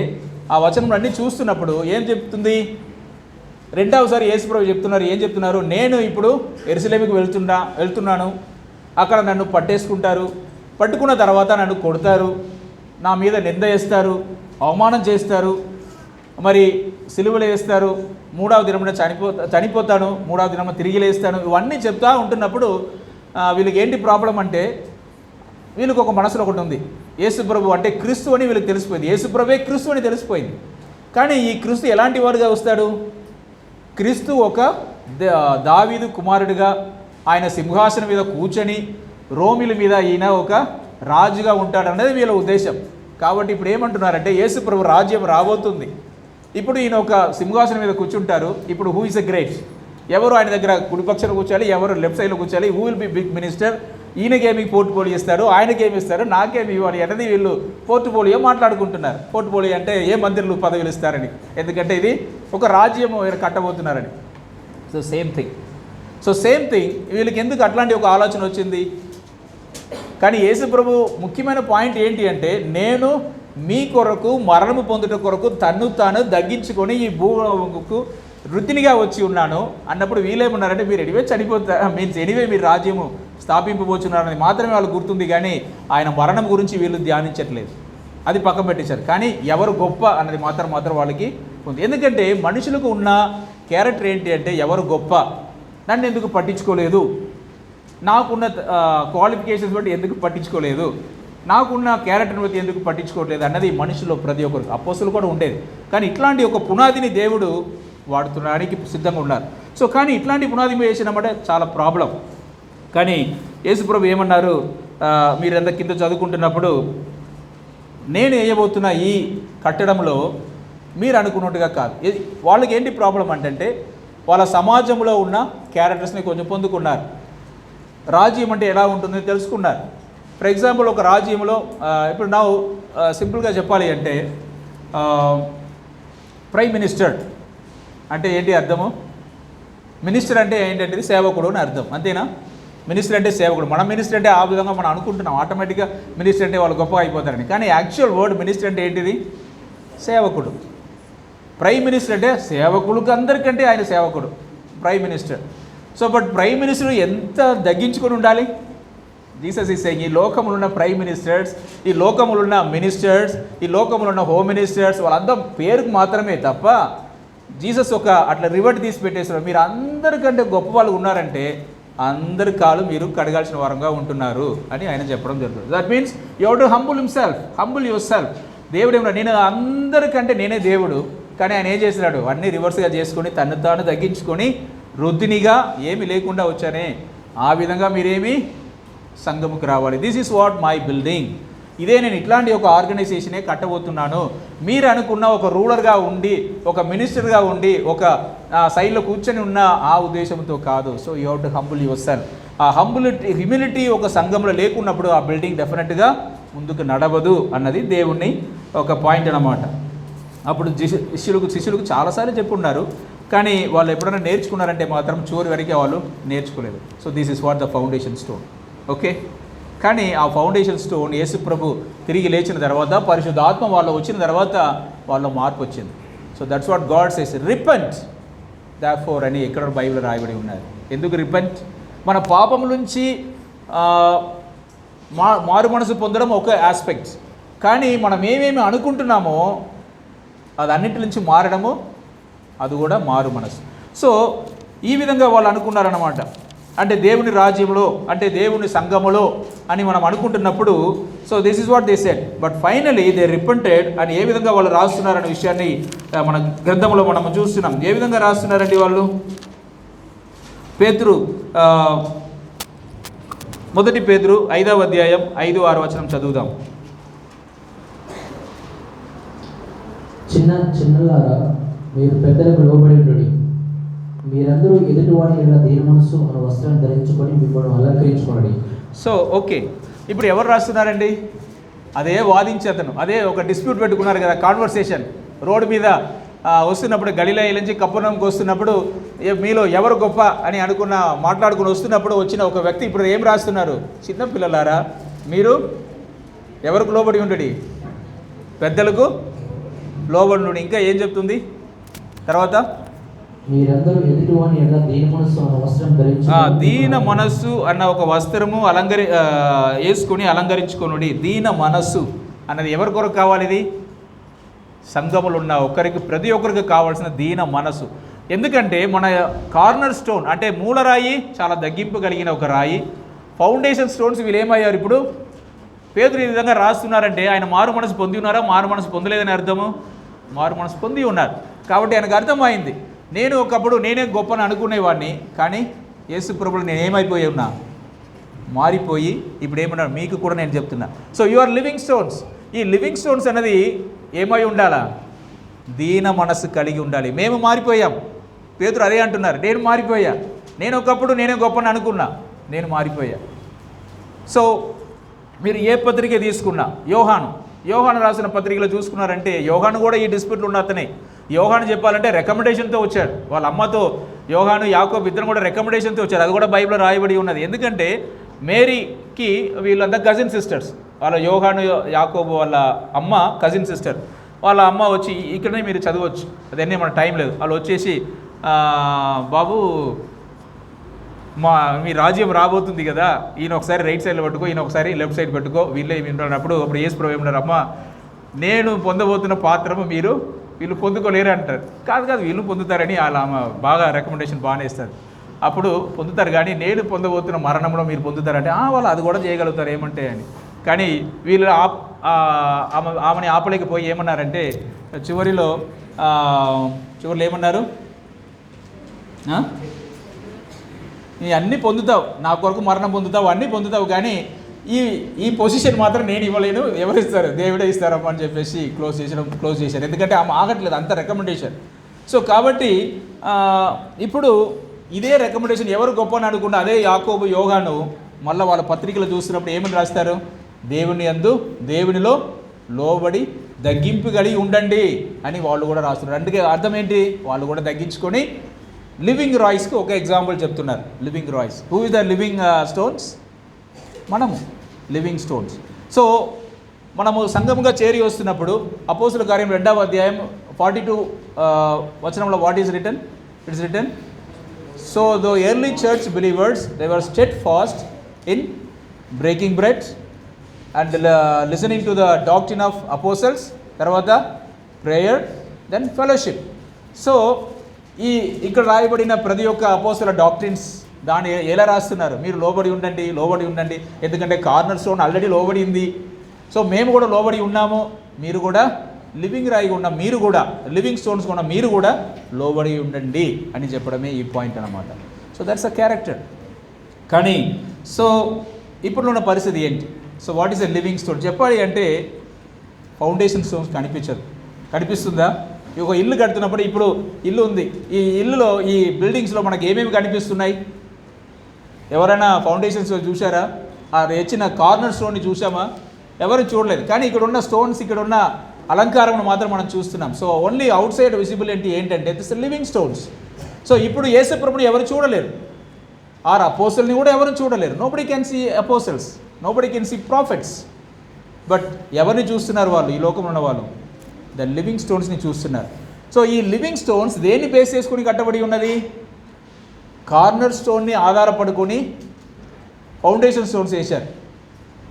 ఆ వచనం అన్నీ చూస్తున్నప్పుడు ఏం చెప్తుంది? రెండవసారి యేసు ప్రభు ఏం చెప్తున్నారు? నేను ఇప్పుడు యెరూషలేముకు వెళ్తున్నాను, అక్కడ నన్ను పట్టేసుకుంటారు, పట్టుకున్న తర్వాత నన్ను కొడతారు, నా మీద నింద వేస్తారు, అవమానం చేస్తారు, మరి సిలువలు వేస్తారు, 3వ దినమున చనిపోతాను, 3వ దినమున తిరిగి లేస్తాను, ఇవన్నీ చెప్తా ఉంటున్నప్పుడు వీళ్ళకి ఏంటి ప్రాబ్లం అంటే వీళ్ళకి ఒక మనసులో ఒకటి ఉంది, యేసుప్రభు అంటే క్రీస్తు అని వీళ్ళకి తెలిసిపోయింది, యేసుప్రభే క్రీస్తు అని తెలిసిపోయింది. కానీ ఈ క్రీస్తు ఎలాంటి వాడుగా వస్తాడు? క్రీస్తు ఒక దావీదు కుమారుడిగా ఆయన సింహాసనం మీద కూర్చొని రోమిల మీద ఈయన ఒక రాజుగా ఉంటాడనేది వీళ్ళ ఉద్దేశం. కాబట్టి ఇప్పుడు ఏమంటున్నారంటే యేసుప్రభు రాజ్యం రాబోతుంది, ఇప్పుడు ఈయన ఒక సింహాసనం మీద కూర్చుంటారు. ఇప్పుడు హూ ఇస్ ఎ గ్రేట్, ఎవరు ఆయన దగ్గర కుడిపక్షాన కూర్చోాలి, ఎవరు లెఫ్ట్ సైడ్లో కూర్చోాలి, who will be big minister, ఈయనకేమి పోర్ట్ఫోలియో ఇస్తారు, ఆయనకేమి ఇస్తారు, నాకేమి ఇవ్వాలి అనేది వీళ్ళు పోర్ట్ఫోలియో మాట్లాడుకుంటున్నారు. పోర్ట్ఫోలియో అంటే ఏ మంత్రులు పదవులు ఇస్తారని, ఎందుకంటే ఇది ఒక రాజ్యం కట్టబోతున్నారని. సో సేమ్ థింగ్ వీళ్ళకి ఎందుకు అట్లాంటి ఒక ఆలోచన వచ్చింది? కానీ యేసుప్రభు ముఖ్యమైన పాయింట్ ఏంటి అంటే నేను మీ కొరకు మరణము పొందుట కొరకు తన్ను తాను తగ్గించుకొని ఈ భూముకు వృత్తినిగా వచ్చి ఉన్నాను అన్నప్పుడు వీళ్ళేమన్నారంటే మీరు ఎనివే చనిపోతారు, మీన్స్ ఎనివే మీరు రాజ్యము స్థాపింపబోచున్నారని మాత్రమే వాళ్ళు గుర్తుంది, కానీ ఆయన మరణం గురించి వీళ్ళు ధ్యానించట్లేదు, అది పక్కన పెట్టేశారు. కానీ ఎవరు గొప్ప అన్నది మాత్రం వాళ్ళకి ఉంది. ఎందుకంటే మనుషులకు ఉన్న క్యారెక్టర్ ఏంటి అంటే ఎవరు గొప్ప, నన్ను ఎందుకు పట్టించుకోలేదు, నాకున్న క్వాలిఫికేషన్స్ బట్టి ఎందుకు పట్టించుకోలేదు, నాకున్న క్యారెక్టర్ని బట్టి ఎందుకు పట్టించుకోవట్లేదు అన్నది మనుషుల్లో ప్రతి ఒక్కరు, అపోస్తులు కూడా ఉండేది. కానీ ఇట్లాంటి ఒక పునాదిని దేవుడు వాడుతున్నడానికి సిద్ధంగా ఉన్నారు. సో కానీ ఇట్లాంటి పునాది వేసినామంటే చాలా ప్రాబ్లం. కానీ యేసుప్రభు ఏమన్నారు, మీరంతా కింద చదువుకుంటున్నప్పుడు నేను వేయబోతున్న ఈ కట్టడంలో మీరు అనుకున్నట్టుగా కాదు. వాళ్ళకి ఏంటి ప్రాబ్లం అంటే వాళ్ళ సమాజంలో ఉన్న క్యారెక్టర్స్ని కొంచెం పొందుకున్నారు, రాజ్యం అంటే ఎలా ఉంటుందో తెలుసుకున్నారు. ఫర్ ఎగ్జాంపుల్ ఒక రాజ్యంలో ఇప్పుడు నా సింపుల్గా చెప్పాలి అంటే ప్రైమ్ మినిస్టర్ అంటే ఏంటి అర్థము? మినిస్టర్ అంటే ఏంటంటే సేవకుడు అని అర్థం, అంతేనా? మినిస్టర్ అంటే సేవకుడు. మనం మినిస్టర్ అంటే ఆ విధంగా మనం అనుకుంటున్నాం, ఆటోమేటిక్గా మినిస్టర్ అంటే వాళ్ళు గొప్పగా అయిపోతారని. కానీ యాక్చువల్ వర్డ్ మినిస్టర్ అంటే ఏంటిది? సేవకుడు. ప్రైమ్ మినిస్టర్ అంటే సేవకులకు అందరికంటే ఆయన సేవకుడు, prime minister. So but prime minister ఎంత తగ్గించుకొని ఉండాలి? జీసస్ ఈస్ సేయింగ్ ఈ లోకములో ఉన్న ప్రైమ్ మినిస్టర్స్, ఈ లోకములో ఉన్న మినిస్టర్స్, ఈ లోకములో ఉన్న హోమ్ మినిస్టర్స్ వాళ్ళంతా పేరుకు మాత్రమే తప్ప జీసస్ ఒక అట్లా రివర్ట్ తీసి పెట్టేశారు. మీరు అందరికంటే గొప్ప వాళ్ళు ఉన్నారంటే అందరి కాలు మీరు కడగాల్సిన వారంగా ఉంటున్నారు అని ఆయన చెప్పడం జరుగుతుంది. That means you have to humble yourself. దేవుడు ఏమన్నా నేను అందరికంటే నేనే దేవుడు, కానీ ఆయన ఏం చేసినాడు? అన్నీ రివర్స్గా చేసుకొని తను తాను తగ్గించుకొని వృద్ధినిగా ఏమి లేకుండా వచ్చానే, ఆ విధంగా మీరేమి సంఘముకు రావాలి. This is what my building, ఇదే నేను ఇట్లాంటి ఒక ఆర్గనైజేషనే కట్టబోతున్నాను. మీరు అనుకున్న ఒక రూలర్గా ఉండి, ఒక మినిస్టర్గా ఉండి, ఒక సైడ్లో కూర్చొని ఉన్న ఆ ఉద్దేశంతో కాదు. So you have to humble your self. ఆ హ్యూమిలిటీ ఒక సంఘంలో లేకున్నప్పుడు ఆ బిల్డింగ్ డెఫినెట్గా ముందుకు నడవదు అన్నది దేవుణ్ణి ఒక పాయింట్ అన్నమాట. అప్పుడు శిష్యులకు చాలాసార్లు చెప్పున్నారు, కానీ వాళ్ళు ఎప్పుడైనా నేర్చుకున్నారంటే మాత్రం చివరి వరకే వాళ్ళు నేర్చుకోలేదు. So this is what the foundation stone. Okay, కానీ ఆ ఫౌండేషన్ స్టోన్ యేసుప్రభు తిరిగి లేచిన తర్వాత, పరిశుద్ధాత్మ వాళ్ళు వచ్చిన తర్వాత వాళ్ళ మార్పు వచ్చింది. So that's what God says, repent therefore అని ఎక్కడ బైబిల్ రాయబడి ఉన్నారు. ఎందుకు రిపెంట్? మన పాపం నుంచి మారు మనసు పొందడం ఒక ఆస్పెక్ట్, కానీ మనం ఏమేమి అనుకుంటున్నామో అది అన్నింటి నుంచి మారడము అది కూడా మారు మనసు. సో ఈ విధంగా వాళ్ళు అనుకున్నారన్నమాట. అంటే దేవుని రాజ్యంలో, అంటే దేవుని సంఘములో అని మనం అనుకుంటున్నప్పుడు, so this is what they said. But finally they repented అని ఏ విధంగా వాళ్ళు రాస్తున్నారనే విషయాన్ని మన గ్రంథంలో మనం చూస్తున్నాం. ఏ విధంగా రాస్తున్నారండి వాళ్ళు? పేతురు 1 పేతురు 5వ అధ్యాయం 5-6 వచనం చదువుదాం. చిన్నలారా మీరు పెద్దలకు లోబడి ఉండుడి. మీరందరూ ఎదుటివాడి యొక్క దేని మనసు మన వస్త్రాన్ని ధరించుకొని మిమ్మల్ని అలంకరించుకోండి. సో ఓకే, ఇప్పుడు ఎవరు రాస్తున్నారండి? అదే వాదించి అతను అదే ఒక డిస్ప్యూట్ పెట్టుకున్నారు కదా, కాన్వర్సేషన్ రోడ్డు మీద వస్తున్నప్పుడు, గలిలయ నుంచి కపెర్నహూముకు వస్తున్నప్పుడు మీలో ఎవరు గొప్ప అని మాట్లాడుకుని వస్తున్నప్పుడు వచ్చిన ఒక వ్యక్తి ఇప్పుడు ఏం రాస్తున్నారు? చిన్నపిల్లలారా మీరు ఎవరికి లోబడి ఉండుడి? పెద్దలకు లోబడి ఉండి. ఇంకా ఏం చెప్తుంది తర్వాత? మీరందరూ ఎదుటివాని ఎడల దీన మనస్సు అన్న వస్త్రం ధరించి దీన మనస్సు అన్న ఒక వస్త్రము వేసుకుని అలంకరించుకొనుడి. దీన మనస్సు అన్నది ఎవరి కొరకు కావాలి? ఇది సంఘములు ఉన్న ఒక్కరికి, ప్రతి ఒక్కరికి కావాల్సిన దీన మనసు. ఎందుకంటే మన కార్నర్ స్టోన్ అంటే మూలరాయి చాలా తగ్గింపు కలిగిన ఒక రాయి. ఫౌండేషన్ స్టోన్స్ వీళ్ళు ఏమయ్యారు? ఇప్పుడు పేతురు ఈ విధంగా రాస్తున్నారంటే ఆయన మారు మనసు పొంది ఉన్నారా? మారు మనసు పొందలేదని అర్థము. మారు మనసు పొంది ఉన్నారు కాబట్టి ఆయనకు అర్థమైంది, నేను ఒకప్పుడు నేనే గొప్పని అనుకునేవాడిని, కానీ యేసు ప్రభువులో నేను ఏమైపోయి ఉన్నా, మారిపోయి ఇప్పుడు ఏమన్నా మీకు కూడా నేను చెప్తున్నా. So you are living stones. ఈ లివింగ్ స్టోన్స్ అనేది ఏమై ఉండాలా? దీన మనసు కలిగి ఉండాలి. మేము మారిపోయాం. పేతురు అదే అంటున్నారు, నేను మారిపోయా, నేను ఒకప్పుడు నేనే గొప్పని అనుకున్నా, నేను మారిపోయా. సో మీరు ఏ పత్రిక తీసుకున్నా, యోహాను రాసిన పత్రికలో చూసుకున్నారంటే యోహాను కూడా ఈ డిస్ప్యూట్లు ఉన్న అతనే. యోహాను చెప్పాలంటే రికమెండేషన్తో వచ్చాడు. వాళ్ళ అమ్మతో యోహాను యాకోబు ఇద్దరు కూడా రికమెండేషన్తో వచ్చారు. అది కూడా బైబిల్లో రాయబడి ఉన్నది. ఎందుకంటే మేరీకి వీళ్ళంతా కజిన్ సిస్టర్స్. వాళ్ళ యోహాను యాకోబు వాళ్ళ అమ్మ కజిన్ సిస్టర్. వాళ్ళ అమ్మ వచ్చి ఇక్కడనే మీరు చదవచ్చు, అదన్నీ మన టైం లేదు. వాళ్ళు వచ్చేసి బాబు మీ రాజ్యం రాబోతుంది కదా, ఈయన ఒకసారి రైట్ సైడ్లో పట్టుకో, ఈయన ఒకసారి లెఫ్ట్ సైడ్ పెట్టుకో, వీళ్ళే వింటున్నప్పుడు అప్పుడు యేసు ప్రభువు ఏమన్నారు, అమ్మ నేను పొందబోతున్న పాత్రము వీళ్ళు పొందుకోలేరు అంటారు. కాదు వీళ్ళు పొందుతారని వాళ్ళ అమ్మ బాగా రికమెండేషన్ బాగానే ఇస్తారు. అప్పుడు పొందుతారు, కానీ నేను పొందబోతున్న మరణంలో మీరు పొందుతారంటే వాళ్ళు అది కూడా చేయగలుగుతారు ఏమంటే అని. కానీ వీళ్ళు ఆమెని ఆపలేకపోయి ఏమన్నారంటే చివరిలో ఏమన్నారు, నీ అన్నీ పొందుతావు, నా కొరకు మరణం పొందుతావు, అన్నీ పొందుతావు, కానీ ఈ పొజిషన్ మాత్రం నేను ఇవ్వలేను, ఎవరు ఇస్తారు? దేవుడే ఇస్తారమ్మా అని చెప్పేసి క్లోజ్ చేశారు. ఎందుకంటే ఆమె ఆగట్లేదు, అంత రికమెండేషన్. సో కాబట్టి ఇప్పుడు ఇదే రికమెండేషన్ ఎవరు గొప్ప అని అనుకున్న అదే యాకోబు యోహాను మళ్ళీ వాళ్ళ పత్రికలు చూస్తున్నప్పుడు ఏమని రాస్తారు? దేవునిలో లోబడి తగ్గింపు కలిగి ఉండండి అని వాళ్ళు కూడా రాస్తున్నారు. అందుకే అర్థం ఏంటి? వాళ్ళు కూడా తగ్గించుకొని లివింగ్ రాయిస్కి ఒక ఎగ్జాంపుల్ చెప్తున్నారు. Living Royce, who is the living stones? మనము లివింగ్ స్టోన్స్. సో మనము సంఘముగా చేరి వస్తున్నప్పుడు అపోస్తుల కార్యం 2వ అధ్యాయం 42 వచనంలో what is written? It's written, so though early church believers they were steadfast in breaking bread and listening to the doctrine of apostles, తర్వాత ప్రేయర్, దెన్ ఫెలోషిప్. సో ఇక్కడ రాయబడిన ప్రతి ఒక్క అపోస్తల డాక్ట్రిన్స్ దాన్ని ఎలా రాస్తున్నారు? మీరు లోబడి ఉండండి, ఎందుకంటే కార్నర్ స్టోన్ ఆల్రెడీ లోబడి ఉంది. సో మేము కూడా లోబడి ఉన్నాము, మీరు కూడా లివింగ్ రాయిగా ఉన్న మీరు కూడా, లివింగ్ స్టోన్స్ ఉన్న మీరు కూడా లోబడి ఉండండి అని చెప్పడమే ఈ పాయింట్ అన్నమాట. So that's a character. కానీ సో ఇప్పుడు ఉన్న పరిస్థితి ఏంటి? So what is a living stone చెప్పాలి అంటే ఫౌండేషన్ స్టోన్స్ కనిపిస్తుందా? ఒక ఇల్లు కడుతున్నప్పుడు ఇప్పుడు ఇల్లు ఉంది, ఈ ఇల్లులో ఈ బిల్డింగ్స్లో మనకి ఏమేమి కనిపిస్తున్నాయి? ఎవరైనా ఫౌండేషన్స్ చూసారా? ఆ ఇచ్చిన కార్నర్ స్టోన్ని చూసామా? ఎవరు చూడలేదు. కానీ ఇక్కడ ఉన్న స్టోన్స్, ఇక్కడ ఉన్న అలంకారం మాత్రం మనం చూస్తున్నాం. So only out side visibility ఏంటంటే దిస్ లివింగ్ స్టోన్స్. సో ఇప్పుడు యేసు ప్రభువుని ఎవరు చూడలేరు, ఆర్ అపోస్టల్ని కూడా ఎవరు చూడలేరు. Nobody can see apostles, nobody can see prophets. But ఎవరిని చూస్తున్నారు వాళ్ళు? ఈ లోకంలో ఉన్న వాళ్ళు ద లివింగ్ స్టోన్స్ని చూస్తున్నారు. సో ఈ లివింగ్ స్టోన్స్ దేన్ని బేస్ చేసుకుని కట్టబడి ఉన్నది? కార్నర్ స్టోన్ని ఆధారపడుకొని ఫౌండేషన్ స్టోన్స్ వేశారు.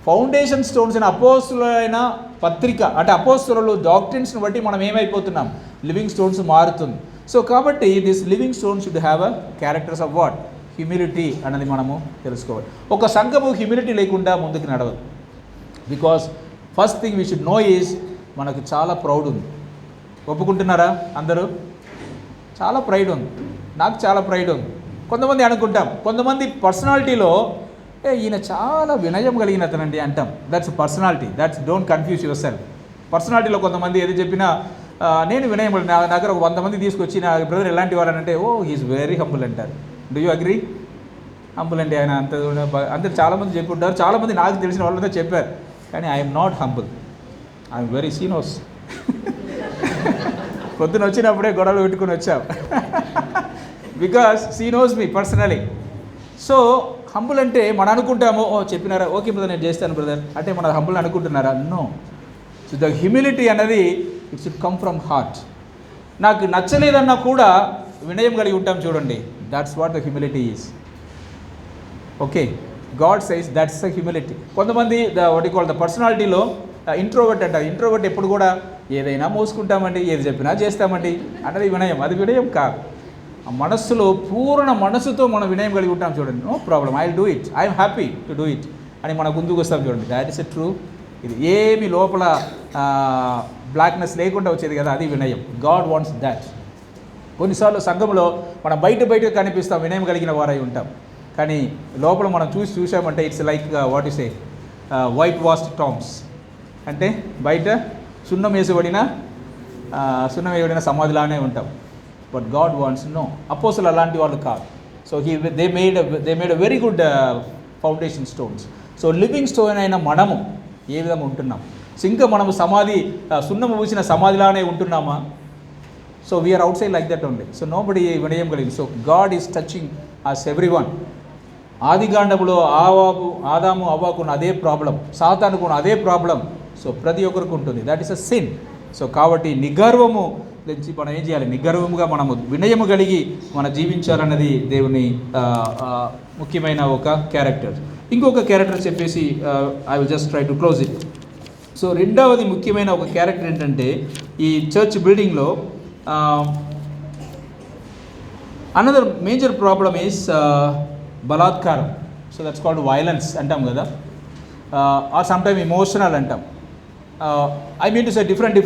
ఫౌండేషన్ స్టోన్స్ అయిన అపోస్తులైన పత్రిక అంటే అపోస్తులు డాక్ట్రిన్స్ని బట్టి మనం ఏమైపోతున్నాం? లివింగ్ స్టోన్స్ మారుతుంది. సో కాబట్టి this living stone should have a characters of what? Humility అన్నది మనము తెలుసుకోవాలి. ఒక సంఘము హ్యూమిలిటీ లేకుండా ముందుకు నడవదు. Because first thing we should know is మనకు చాలా ప్రౌడ్ ఉంది. ఒప్పుకుంటున్నారా అందరూ? చాలా ప్రైడ్ ఉంది. నాకు చాలా ప్రైడ్ ఉంది. కొంతమంది అనుకుంటాం, కొంతమంది పర్సనాలిటీలో ఈయన చాలా వినయం కలిగిన అతనండి అంటాం. That's personality, that's don't confuse yourself. పర్సనాలిటీలో కొంతమంది ఏది చెప్పినా నేను వినయం, నా దగ్గర ఒక 100 మంది తీసుకొచ్చి నా బ్రదర్ ఎలాంటి వాడు అంటే హీఈస్ వెరీ హంబుల్ అంటారు. Do you agree? హంబుల్ అండి ఆయన అంత చాలామంది చెప్పుంటారు, చాలామంది నాకు తెలిసిన వాళ్ళంతా చెప్పారు. కానీ I'm not humble, I'm very she knows. పొద్దున వచ్చినప్పుడే గొడవలు పెట్టుకుని వచ్చాం. Because she knows me personally. So humble అంటే మనం అనుకుంటాము, చెప్పినారా, ఓకే బ్రదర్ నేను చేస్తాను బ్రదర్ అంటే మన హంబుల్ అనుకుంటున్నారా? నో. సో ద హ్యూమిలిటీ అన్నది it should come from heart. నాకు నచ్చలేదన్నా కూడా వినయం కలిగి ఉంటాం చూడండి, that's what the humility is. Okay, God size that's the humility. కొంతమంది ద పర్సనాలిటీలో ఇంట్రోవర్ట్ అంటారు. ఇంట్రోవర్ట్ ఎప్పుడు కూడా ఏదైనా మోసుకుంటామండి, ఏది చెప్పినా చేస్తామండి అన్నది వినయం. అది వినయం కాదు. ఆ మనస్సులో పూర్ణ మనస్సుతో మనం వినయం కలిగి ఉంటాం చూడండి. No problem, I will do it, I'm happy to do it అని మన ముందుకు వస్తాం చూడండి. That is a true. ఇది ఏమి లోపల బ్లాక్నెస్ లేకుండా వచ్చేది కదా, అది వినయం. God wants that. కొన్నిసార్లు సంఘంలో మనం బయట కనిపిస్తాం, వినయం కలిగిన వారై ఉంటాం, కానీ లోపల మనం చూసామంటే it's like what is a white washed tombs, అంటే బయట సున్నం వేయబడిన సమాధిలానే ఉంటాం. But God wants no. అపోస్తులు అలాంటి వాళ్ళు కాదు. So they made a very good foundation stones. So living stone అయిన మనము ఏ విధంగా ఉంటున్నాం? సో ఇంకా మనము సున్నము పూసిన సమాధిలానే ఉంటున్నామా? So we are outside like that only. So nobody వినయం కలిగింది. So God is touching us everyone. ఆదికాండములో ఆదాము అవ్వకున్న అదే ప్రాబ్లం, సాతానుకున్న అదే ప్రాబ్లం. సో ప్రతి ఒక్కరికి ఉంటుంది. That is a sin. So కాబట్టి నిగర్వము నుంచి మనం ఏం చేయాలి? నిగర్వముగా మనము వినయము కలిగి మనం జీవించాలన్నది దేవుని ముఖ్యమైన ఒక క్యారెక్టర్. ఇంకొక క్యారెక్టర్ చెప్పేసి I will just try to close it. So రెండవది ముఖ్యమైన ఒక క్యారెక్టర్ ఏంటంటే, ఈ చర్చ్ బిల్డింగ్లో అనదర్ మేజర్ ప్రాబ్లమ్ ఈస్ బలాత్కారం. సో దట్స్ కాల్డ్ వైలెన్స్ అంటాం కదా, ఆర్ సమ్ టైమ్ ఇమోషనల్ అంటాం. I mean to say different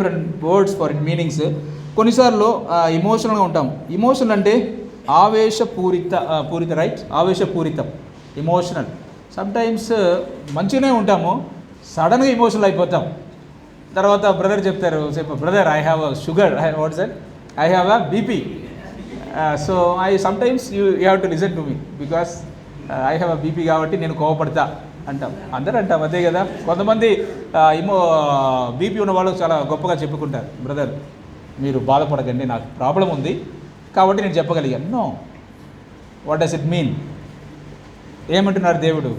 words for it meanings. కొన్నిసార్లు ఇమోషనల్గా ఉంటాం. ఇమోషనల్ అంటే పూరిత రైట్, ఆవేశపూరితం, ఇమోషనల్. సమ్టైమ్స్ మంచిగానే ఉంటాము, సడన్గా ఇమోషనల్ అయిపోతాం. తర్వాత బ్రదర్ చెప్తారు, brother I have a sugar, what's that, I have a BP. So sometimes you have to listen to me because I have a BP కాబట్టి నేను కోపపడతా అంటాం. అందరూ అంటాం అదే కదా. కొంతమంది బీపీ ఉన్న వాళ్ళు చాలా గొప్పగా చెప్పుకుంటారు, బ్రదర్ మీరు బాధపడకండి, నాకు ప్రాబ్లం ఉంది కాబట్టి నేను చెప్పగలిగాను. No, what does it mean? ఏమంటున్నారు దేవుడు?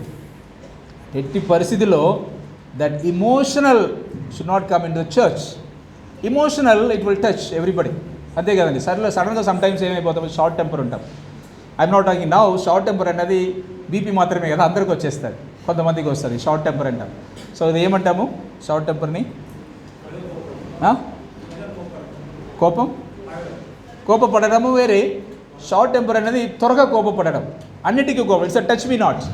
ఎట్టి పరిస్థితిలో that emotional should not come into the church. Emotional it will touch everybody, అంతే కదండి. సడన్గా సమ్టైమ్స్ ఏమైపోతాం, షార్ట్ టెంపర్ ఉంటాం. I'm not talking now short temper అనేది బీపీ మాత్రమే కదా, అందరికీ వచ్చేస్తుంది, కొంతమందికి వస్తుంది షార్ట్ టెంపర్ అంటాం. సో ఇది ఏమంటాము షార్ట్ టెంపర్ని? కోపపడము వేరే, షార్ట్ టెంపర్ అనేది త్వరగా కోపపడడం, అన్నిటికీ కోపం. It's touch me not.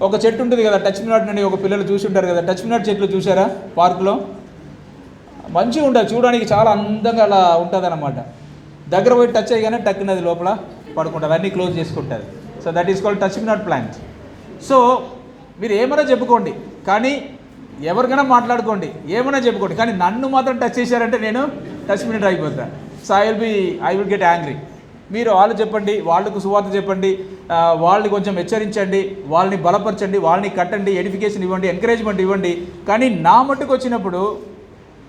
ఒక చెట్టు ఉంటుంది కదా, టచ్ మీ నాట్ అని ఒక పిల్లలు చూసి ఉంటారు కదా. టచ్ మీ నాట్ చెట్లు చూసారా పార్కులో? మంచిగా ఉంటుంది చూడడానికి, చాలా అందంగా అలా ఉంటుంది అన్నమాట. దగ్గర పోయి టచ్ అయ్యగానే టక్కునది లోపల పడుకుంటుంది, అన్నీ క్లోజ్ చేసుకుంటుంది. So that is called touch me not plant. So మీరు ఏమైనా చెప్పుకోండి, కానీ ఎవరికైనా మాట్లాడుకోండి, ఏమైనా చెప్పుకోండి, కానీ నన్ను మాత్రం టచ్ చేశారంటే నేను టచ్ మీ నాట్ అయిపోతాను. So I will get angry. మీరు వాళ్ళు చెప్పండి, వాళ్ళకు సువార్త చెప్పండి, వాళ్ళని కొంచెం హెచ్చరించండి, వాళ్ళని బలపరచండి, వాళ్ళని కట్టండి, ఎడిఫికేషన్ ఇవ్వండి, ఎంకరేజ్మెంట్ ఇవ్వండి, కానీ నా మట్టుకు వచ్చినప్పుడు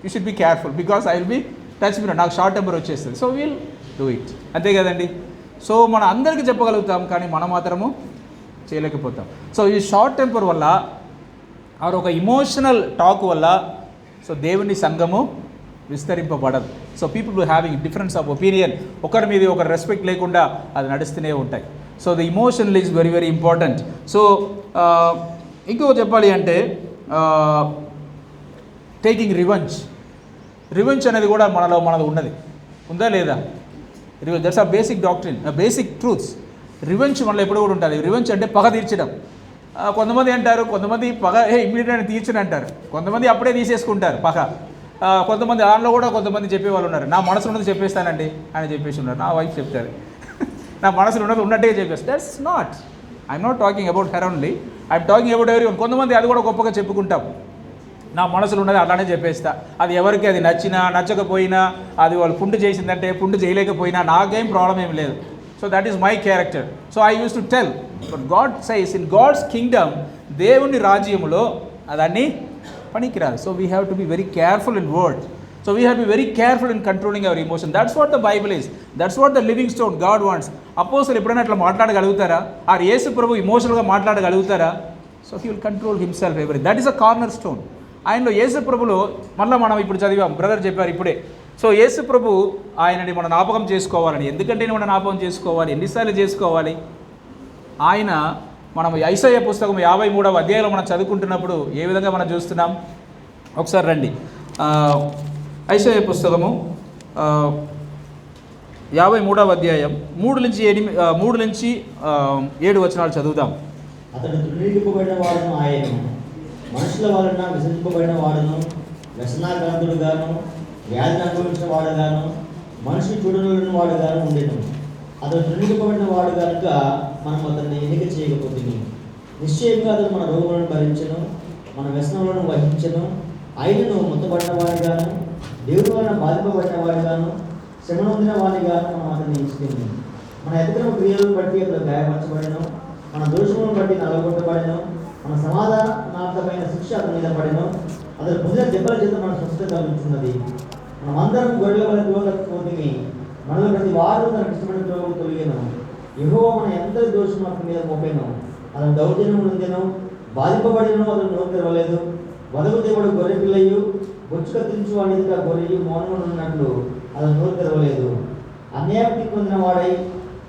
you should be careful because I will be touch me not. నాకు షార్ట్ టెంపర్ వచ్చేస్తుంది. సో విల్ డూ ఇట్, అంతే కదండి. సో మనం అందరికీ చెప్పగలుగుతాం, కానీ మనం మాత్రము చేయలేకపోతాం. సో ఈ షార్ట్ టెంపర్ వల్ల ఆర్ ఒక ఇమోషనల్ టాక్ వల్ల సో దేవుని సంఘము విస్తరింపబడదు. So people having difference of opinion, ఒకరి మీద ఒకరు రెస్పెక్ట్ లేకుండా అది నడుస్తూనే ఉంటాయి. So the emotional is very very important. So ఇంకో చెప్పాలి అంటే టేకింగ్ రివెంజ్ అనేది కూడా మనది ఉన్నది, ఉందా లేదా? దట్స్ ఆ basic doctrine, basic truths. Revenge మనలో ఎప్పుడు కూడా ఉంటుంది. రివెంజ్ అంటే పగ తీర్చడం. కొంతమంది అంటారు, కొంతమంది పగ ఇమ్మీడియట్గా తీర్చని అంటారు, కొంతమంది అప్పుడే తీసేసుకుంటారు పగ. కొంతమంది దానిలో కూడా కొంతమంది చెప్పేవాళ్ళు ఉన్నారు, నా మనసులో ఉన్నది చెప్పేస్తానండి అని చెప్పేసి ఉన్నారు. నా వైఫ్ చెప్తారు, నా మనసులో ఉన్నది ఉన్నట్టుగా చెప్పేసి. That's not, I'm not talking about her only, I'm talking about everyone. కొంతమంది అది కూడా గొప్పగా చెప్పుకుంటాం, నా మనసులో ఉన్నది అలానే చెప్పేస్తా, అది ఎవరికి అది నచ్చినా నచ్చకపోయినా, అది వాళ్ళు పుండు చేసిందంటే పుండు చేయలేకపోయినా నాకేం ప్రాబ్లం ఏం లేదు. So that is my character. So I use to tell, but God says in God's kingdom, దేవుని రాజ్యములో అదాన్ని పనికిరాదు. So we have to be very careful in word. So we have to be very careful in controlling our emotion. That's what the Bible is, that's what the living stone God wants. అపోస్తలులు ఎప్పుడైనా అట్లా మాట్లాడగలుగుతారా? ఆ యేసు ప్రభు ఇమోషనల్గా మాట్లాడగలుగుతారా? So he will control himself every. That is a corner stone. ఆయనలో యేసు ప్రభులో మళ్ళీ మనం ఇప్పుడు చదివాం, బ్రదర్ చెప్పారు ఇప్పుడే, సో యేసు ప్రభు ఆయనని మనం జ్ఞాపకం చేసుకోవాలని. ఎందుకంటే మనం జ్ఞాపకం చేసుకోవాలి, ఎన్నిసార్లు చేసుకోవాలి? ఆయన మనం యెషయా పుస్తకం 53వ అధ్యాయంలో మనం చదువుకుంటున్నప్పుడు ఏ విధంగా మనం చూస్తున్నాం? ఒకసారి రండి, యెషయా పుస్తకము 53వ అధ్యాయం 3 నుంచి 7 వచనాలు చదువుదాం. అతడు తృణీకరింపబడిన వాడును, ఆయన మనుషుల వలన విసర్జింపబడిన వాడును, వ్యసనాక్రాంతుడుగాను, వ్యాధిని అనుభవించిన వాడుగాను, మనుషులు చూడలేని వాడుగాను ఉండేను. అతడు తృణీకరింపబడిన వాడు కనుక మనం అతన్ని ఎన్నిక చేయకపోతుంది. నిశ్చయంగా అతడు మన రోగులను భరించను, మన వ్యసనములను వహించను. ఆయనను ముత్తబడిన వాడిగాను, దేవుడి వలన బాధింపబడిన వాడిగాను, శ్రమ నొందిన వాడిగాను మనం అతన్ని ఎంచుకుంది. మన ఎదుగుతున్న క్రియలను బట్టి అతడు గాయపరచబడను, మన దోషములను బట్టి నలగొట్టబడను, మన సమాధానార్థమైన శిక్ష అతని మీద పడను. అతడు పొందిన దెబ్బల చేత మన స్వస్థత కలుగుతున్నది. మనమందరం గొర్రెల వల్ల త్రోవకపోతుంది, మనలో ప్రతి వారు తనకు ఇష్టమైన త్రోవకు తొలిగెను. యెహోవా మన ఎందరి దోషము అతని మీద మోపెను. అతను దౌర్జన్యం నొందెను, బాధింపబడినను అతను నోరు తెరవలేదు. వదకు దేవుడు గొర్రె పిల్లయు, బొచ్చు కత్తిరించు వాడి ఎదుట గొర్రెయు మౌనమున్నట్లు అతను నోరు తెరవలేదు. అన్యాయానికి పొందిన వాడై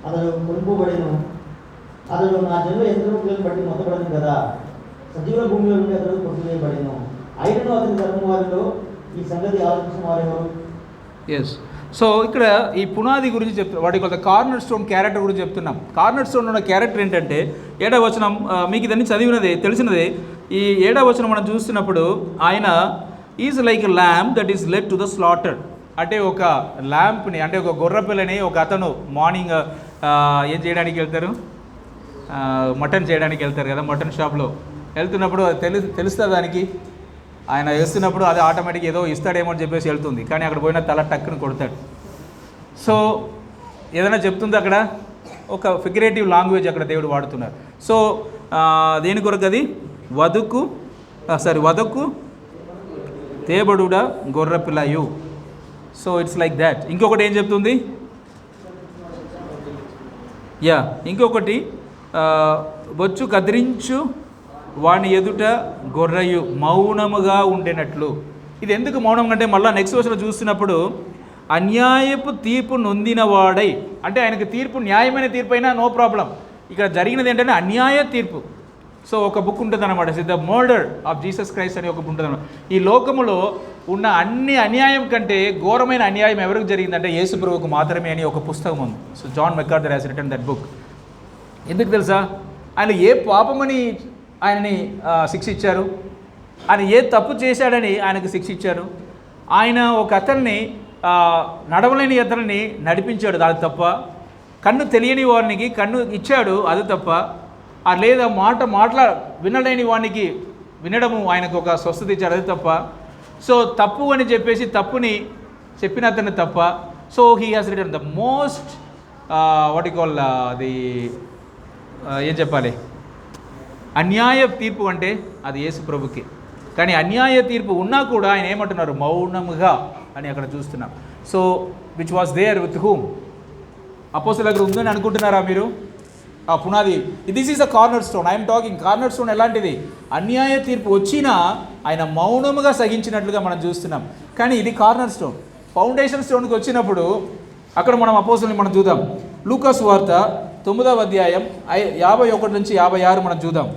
అతడు కొనుక్కోబడెను. అతడు నా జన్మ యంత్రములను బట్టి మొత్తబడను కదా, సజీవుల భూమిలో నుండి అతడు కొట్టువేయబడెను. అయినను అతని ధర్మం వారిలో ఈ సంగతి ఆలోచించిన వారెవరు? ఎస్. సో ఇక్కడ ఈ పునాది గురించి చెప్తున్నాం, వాటి కొంత కార్నర్ స్టోన్ క్యారెక్టర్ గురించి చెప్తున్నాం. కార్నర్ స్టోన్ ఉన్న క్యారెక్టర్ ఏంటంటే 7వ వచనం, మీకు ఇదన్నీ చదివినదే తెలిసినదే. ఈ 7వ వచనం మనం చూస్తున్నప్పుడు ఆయన is like a lamp that is led to the slaughter. అంటే ఒక ల్యాంప్ని, అంటే ఒక గొర్రెపిల్లని ఒక అతను మార్నింగ్ ఏం చేయడానికి వెళ్తారు? మటన్ చేయడానికి వెళ్తారు కదా, మటన్ షాప్లో వెళ్తున్నప్పుడు తెలుస్తుంది దానికి. ఆయన వేస్తున్నప్పుడు అది ఆటోమేటిక్ ఏదో ఇస్తాడేమో అని చెప్పేసి వెళ్తుంది, కానీ అక్కడ పోయిన తల టక్కుని కొడతాడు. సో ఏదైనా చెప్తుంది అక్కడ, ఒక ఫిగరేటివ్ లాంగ్వేజ్ అక్కడ దేవుడు వాడుతున్నారు. సో దేని కొరకు అది? వదకు తేబడుడా గొర్రెపిల్లయు. So it's like that. ఇంకొకటి ఏం చెప్తుంది? ఇంకొకటి బొచ్చు కదిరించు వాని ఎదుట గొర్రెయు మౌనముగా ఉండేనట్లు. ఇది ఎందుకు మౌనం అంటే మళ్ళీ నెక్స్ట్ వర్షంలో చూస్తున్నప్పుడు అన్యాయపు తీర్పు నొందినవాడై, అంటే ఆయనకు తీర్పు న్యాయమైన తీర్పు అయినా నో ప్రాబ్లం. ఇక్కడ జరిగినది ఏంటంటే అన్యాయ తీర్పు. సో ఒక బుక్ ఉంటుంది అనమాట, the murder of Jesus Christ అని ఒక బుక్ ఉంటుంది అనమాట. ఈ లోకములో ఉన్న అన్ని అన్యాయం కంటే ఘోరమైన అన్యాయం ఎవరికి జరిగిందంటే యేసు ప్రభువుకు మాత్రమే అని ఒక పుస్తకం ఉంది. So John MacArthur has written that book. ఎందుకు తెలుసా? ఆయన ఏ పాపమని ఆయనని శిక్షించారు, ఆయన ఏ తప్పు చేశాడని ఆయనకు శిక్షించారు. ఆయన ఒక అతన్ని నడవలేని అతన్ని నడిపించాడు, అది తప్ప. కన్ను తెలియని వానికి కన్ను ఇచ్చాడు, అది తప్ప. లేదా వినలేని వానికి వినడము ఆయనకు ఒక స్వస్థత ఇచ్చాడు, అది తప్ప. సో తప్పు అని చెప్పేసి తప్పుని చెప్పిన అతన్ని తప్ప. So he has written the most what you call the ఏం చెప్పాలి, అన్యాయ తీర్పు అంటే అది యేసు ప్రభుకి. కానీ అన్యాయ తీర్పు ఉన్నా కూడా ఆయన ఏమంటున్నారు? మౌనముగా అని అక్కడ చూస్తున్నాం. So which was there with whom? అపోస్తలుల దగ్గర ఉందని అనుకుంటున్నారా మీరు? ఆ పునాది, this is a corner stone. I'm talking corner stone ఎలాంటిది? అన్యాయ తీర్పు వచ్చినా ఆయన మౌనముగా సహించినట్లుగా మనం చూస్తున్నాం. కానీ ఇది కార్నర్ స్టోన్. ఫౌండేషన్ స్టోన్కి వచ్చినప్పుడు అక్కడ మనం అపోస్తలుని మనం చూద్దాం. లూకా సువార్త 9వ అధ్యాయం 51 నుంచి 56 మనం చూద్దాం.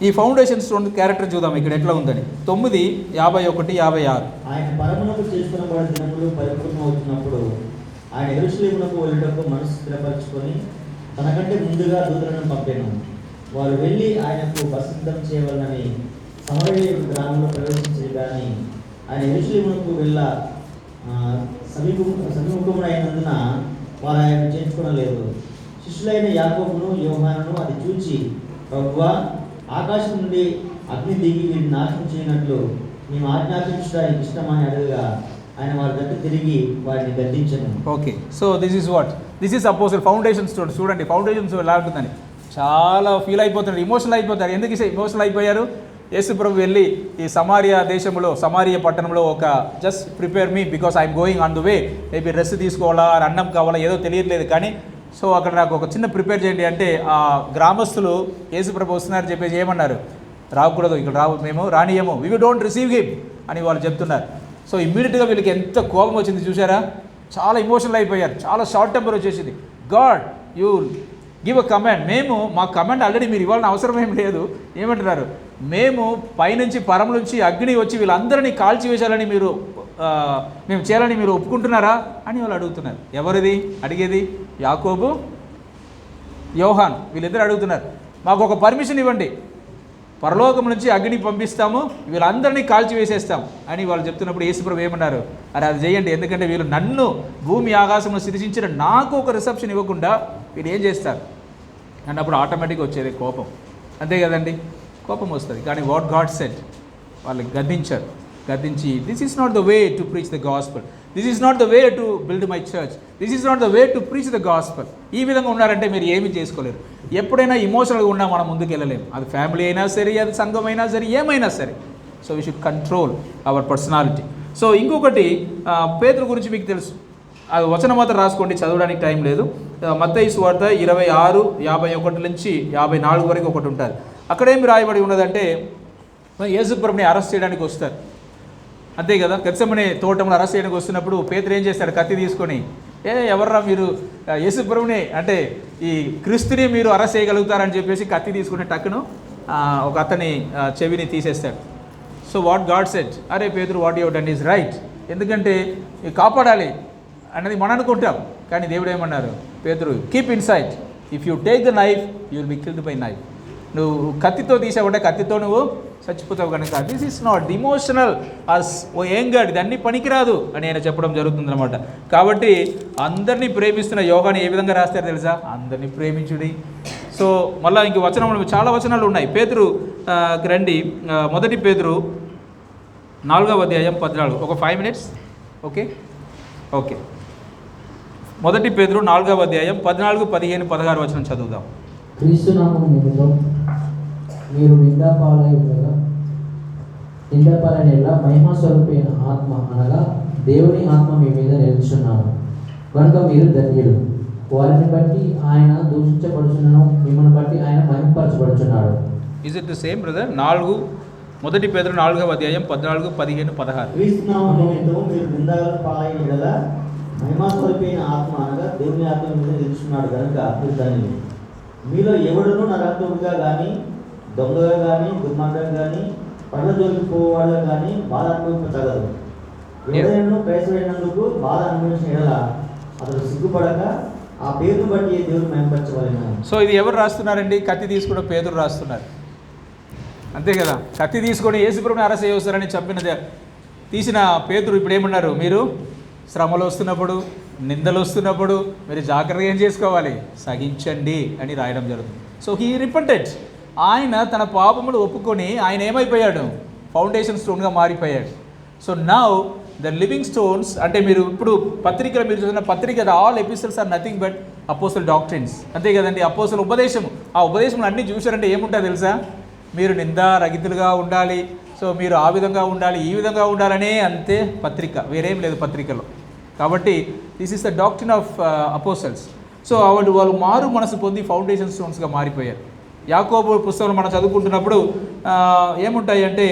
ఈ ఫౌండేషన్ స్టోన్ క్యారెక్టర్ చూద్దాం ఇక్కడ ఎట్లా ఉందని. 9, 51, 56. ఆయన పరమునకు చేసుకున్న దినములు పరిపూర్ణమవుతున్నప్పుడు ఆయన యెరూషలేమునకు వెళ్ళటకు మనసు స్థిరపరచుకొని తనకంటే ముందుగా దూతలను పంపాను. వారు వెళ్ళి ఆయనకు ప్రసిద్ధం చేయవాలని సమరయ గ్రామంలో ప్రవేశించారు. కానీ ఆయన యెరూషలేమునకు సమీపమునైనందున వారు ఆయన చేర్చుకోవడం లేదు. శిష్యులైన యాకోబును యోహానును అది చూచి, ప్రభువా, ఆకాశం నుండి అగ్ని దిగి వీరిని నాశనం చేయనట్లు మేము ఆజ్ఞాపించడానికి ఇష్టమని అడగగా ఆయన వారి దగ్గర తిరిగి వారిని గద్దించను. Okay, so this is opposite foundation stone. చూడండి ఫౌండేషన్ స్టోన్ ఎలా ఉంటుందని. చాలా ఫీల్ అయిపోతున్నారు, ఇమోషనల్ అయిపోతారు. ఎందుకు ఇమోషనల్ అయిపోయారు? యేసు ప్రభు వెళ్ళి ఈ సమారియా పట్టణంలో ఒక just prepare me because I'm going on the way, maybe rest తీసుకోవాలా, అన్నం కావాలా, ఏదో తెలియట్లేదు. కానీ సో అక్కడ నాకు ఒక చిన్న ప్రిపేర్ చేయండి అంటే ఆ గ్రామస్తులు యేసు ప్రభు వస్తున్నారని చెప్పేసి ఏమన్నారు? రాకూడదు, ఇక్కడ మేము రానియము, వి డోంట్ రిసీవ్ హిమ్ అని వాళ్ళు చెప్తున్నారు. సో ఇమ్మీడియట్గా వీళ్ళకి ఎంత కోపం వచ్చింది చూసారా, చాలా ఎమోషనల్ అయిపోయారు, చాలా షార్ట్ టెంపర్ వచ్చేసింది. God you give a command. మా కమాండ్ ఆల్రెడీ మీరు ఇవ్వాలని అవసరం ఏం లేదు. ఏమంటున్నారు, మేము పైనుంచి పరం నుంచి అగ్ని వచ్చి వీళ్ళందరినీ కాల్చివేశాలని మేము చేయాలని మీరు ఒప్పుకుంటున్నారా అని వాళ్ళు అడుగుతున్నారు. ఎవరిది అడిగేది? యాకోబు, యోహాన్, వీళ్ళిద్దరు అడుగుతున్నారు. మాకు ఒక పర్మిషన్ ఇవ్వండి, పరలోకం నుంచి అగ్ని పంపిస్తాము, వీళ్ళందరినీ కాల్చివేసేస్తాం అని వాళ్ళు చెప్తున్నప్పుడు యేసుప్రభు ఏమన్నారు, అరే అది చేయండి, ఎందుకంటే వీళ్ళు నన్ను భూమి ఆకాశంలో సృష్టించిన నాకు ఒక రిసెప్షన్ ఇవ్వకుండా వీళ్ళు ఏం చేస్తారు అన్నప్పుడు ఆటోమేటిక్గా వచ్చేది కోపం. అంతే కదండి, కోపం వస్తుంది. కానీ వాట్ గాడ్ సెడ్, వాళ్ళు గద్దించి this is not the way to preach the gospel, this is not the way to build my church, this is not the way to preach the gospel. ఈ విధంగా ఉన్నారంటే మీరు ఏమీ చేసుకోలేరు. ఎప్పుడైనా ఇమోషనల్గా ఉన్నా మనం ముందుకు వెళ్ళలేము. అది ఫ్యామిలీ అయినా సరే, అది సంఘం అయినా సరే, ఏమైనా సరే. So we should control our personality. So ఇంకొకటి పేతురు గురించి మీకు తెలుసు, అది వచనం మాత్రం రాసుకోండి, చదవడానికి టైం లేదు. మత్తయి సువార్త 26:51 నుంచి 54 వరకు ఒకటి ఉంటుంది. అక్కడేమి రాయబడి ఉన్నదంటే యేసుప్రభుని అరెస్ట్ చేయడానికి వస్తారు, అంతే కదా. గెత్సెమనే తోటంలో అరెస్ట్ చేయడానికి వస్తున్నప్పుడు పేతురు ఏం చేస్తాడు, కత్తి తీసుకొని, ఎవర్రా మీరు యేసుప్రభుని అంటే ఈ క్రీస్తుని మీరు అరెస్ట్ చేయగలుగుతారని చెప్పేసి కత్తి తీసుకుని టక్కును ఒక అతని చెవిని తీసేస్తాడు. సో వాట్ గాడ్ సెడ్, అరే పేతురు, what you done is right, ఎందుకంటే కాపాడాలి అన్నది మనం అనుకుంటాం. కానీ దేవుడు ఏమన్నారు, పేతురు keep in sight, if you take the knife you will be killed by knife. నువ్వు కత్తితో తీసావంటే కత్తితో నువ్వు చచ్చిపోతావు కనుక this is not the emotional as oh and God, ఇది అన్నీ పనికిరాదు అని ఆయన చెప్పడం జరుగుతుందన్నమాట. కాబట్టి అందరినీ ప్రేమిస్తున్న యోగాని ఏ విధంగా రాస్తారు తెలుసా, అందరినీ ప్రేమించుడి. సో మళ్ళీ ఇంక వచనం చాలా వచనాలు ఉన్నాయి. పేతురు రండి, 1 పేతురు 4:14, ఒక 5 minutes. ఓకే 1 పేతురు 4:14, 14, 15, 16 వచనం చదువుదాం. క్రీస్తు నామము నిమిత్తం మీరు నిందాపాలైన మహిమా స్వరూపైన ఆత్మ అనగా దేవుని ఆత్మ మీ మీద నిలుచున్నాను కనుక మీరు ధన్యులు. వారిని బట్టి ఆయన దూషించబడుచున్నాను, మిమ్మల్ని బట్టి ఆయన మహిమపరచబడుచున్నాడు. Is it the same brother? 1 పేతురు 4:14, 14, 15, 16. క్రీస్తు నామము నిమిత్తం మీరు నిందాపాలైన ఎడల మహిమా స్వరూపైన ఆత్మ అనగా దేవుని ఆత్మ మీ మీద నిలుచున్నాడు కనుక మీరు ధన్యులు. మీలో ఎవడునూ నరహంతకుడిగా కానీ, దొంగగా కానీ, దుర్మార్గంగా కానీ, పళ్ళ జోలికి పోవాడుగా కానీ బాధ అనుభవించగలదు. ఎవరైనా ప్రయాసమైనందుకు బాధ అనుభవించిన ఎడల అతడు సిగ్గుపడక ఆ పేరును బట్టి దేవుడు మహిమపరచవలెను. సో ఇది ఎవరు రాస్తున్నారండి? కత్తి తీసుకున్న పేతురు రాస్తున్నారు, అంతే కదా. కత్తి తీసుకొని యేసుప్రభుని అరెస్ట్ చేయవస్తారని తీసిన పేతురు ఇప్పుడు ఏమన్నారు, మీరు శ్రమలు వస్తున్నప్పుడు, నిందలు వస్తున్నప్పుడు మీరు జాగ్రత్తగా ఏం చేసుకోవాలి, సహించండి అని రాయడం జరుగుతుంది. సో హీ రిపెంటెడ్, ఆయన తన పాపములు ఒప్పుకొని ఆయన ఏమైపోయాడు, ఫౌండేషన్ స్టోన్గా మారిపోయాడు. So now the living stones అంటే మీరు ఇప్పుడు పత్రికలు మీరు చూసిన పత్రిక all episodes are nothing but apostle doctrines, అంతే కదండి. అపోస్టల్ ఉపదేశం, ఆ ఉపదేశం అన్నీ చూశారంటే ఏముంటుంది తెలుసా, మీరు నిందారహితులుగా ఉండాలి, సో మీరు ఆ విధంగా ఉండాలి, ఈ విధంగా ఉండాలనే అంతే పత్రిక, వేరేం లేదు పత్రికలో. కాబట్టి this is the doctrine of apostles. So వాళ్ళు మారు మనసు పొంది ఫౌండేషన్ స్టోన్స్గా మారిపోయారు. యాకోబు పుస్తకంలో మనం చదువుకుంటున్నప్పుడు ఏముంటాయి అంటే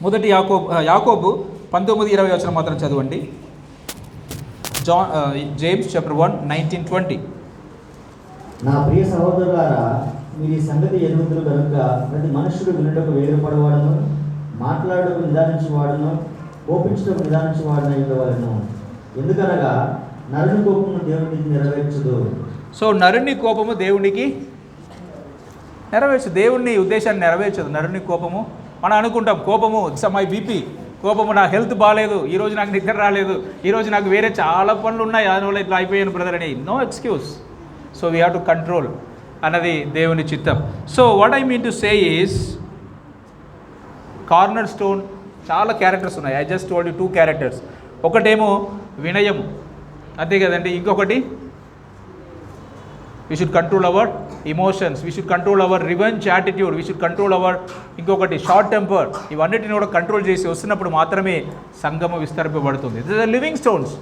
మొదటి యాకోబు 19:20 వచనం మాత్రం చదవండి. James chapter 1:19-20. నా ప్రియ సహోదరులారా, మీరు ఈ సంగతి ఎరుగుదురు కనుక ప్రతి మనుషుడు వినుటకు వేరుపడవాడును, మాట్లాడటకు నిదానించేవాడును, కోపించటకు నిదానించేవాడునై ఉండవలెను. ఎందుకనగా నరుని కోపము దేవునికి నెరవేర్చదు. సో నరుని కోపము దేవునికి నెరవేర్చదు, దేవుని ఉద్దేశాన్ని నెరవేర్చదు నరుని కోపము. మనం అనుకుంటాం కోపము ఇట్స్ మై బీపీ, కోపము నా హెల్త్ బాగాలేదు, ఈరోజు నాకు నిద్ర రాలేదు, ఈరోజు నాకు వేరే చాలా పనులు ఉన్నాయి, దానివల్ల ఇట్లా అయిపోయాను బ్రదర్ అని. No excuse. So we have to control అన్నది దేవుని చిత్తం. So what I mean to say is corner stone చాలా క్యారెక్టర్స్ ఉన్నాయి. I just told you 2 characters. ఒకటేమో వినయం, అంతే కదండి. ఇంకొకటి we should control our emotions, we should control our revenge attitude, we should control our ఇంకొకటి షార్ట్ టెంపర్. ఇవన్నిటిని కూడా కంట్రోల్ చేసి వస్తున్నప్పుడు మాత్రమే సంఘము విస్తరింపబడుతుంది. This is the living stones.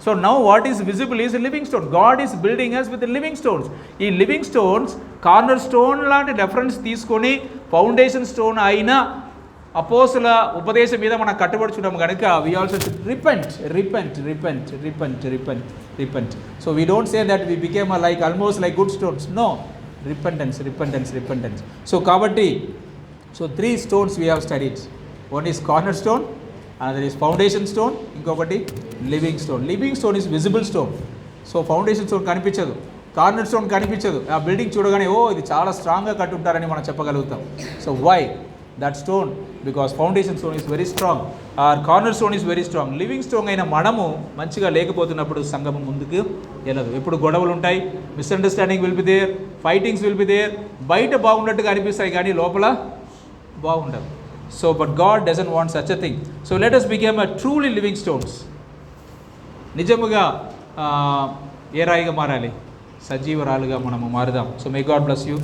So now what is visible is living stone. God is building us with living stones. ఈ లివింగ్ స్టోన్స్ కార్నర్ స్టోన్ లాంటి రెఫరెన్స్ తీసుకొని ఫౌండేషన్ స్టోన్ అయిన అపోస్తుల ఉపదేశం మీద మనం కట్టుబడుచున్నాం కనుక we also repent. So we don't say that we became like almost like good stones. No, repentance. So కాబట్టి so 3 stones we have studied. One is cornerstone, another is foundation stone, ఇంకొకటి living stone. Living stone is visible stone. So foundation stone కనిపించదు, కార్నర్ స్టోన్ కనిపించదు. ఆ బిల్డింగ్ చూడగానే ఓ ఇది చాలా స్ట్రాంగ్గా కట్టుంటారని మనం చెప్పగలుగుతాం. So why that stone? Because foundation stone is very strong, or corner stone is very strong. Living stone అయిన మనము మంచిగా లేకపోతున్నప్పుడు సంఘం ముందుకు వెళ్ళదు. ఎప్పుడు గొడవలు ఉంటాయి, misunderstanding will be there, fightings will be there. బయట బాగున్నట్టుగా అనిపిస్తాయి కానీ లోపల బాగుండదు. So but God doesn't want such a thing. So let us become a truly living stones. నిజముగా ఏ రాయిగా మారాలి? సజీవరాలుగా మనము మారుదాం. So may God bless you.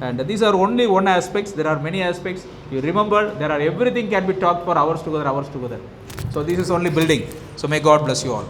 And these are only one aspects. There are many aspects. You remember, there are everything can be talked for hours together. So this is only building. So may God bless you all.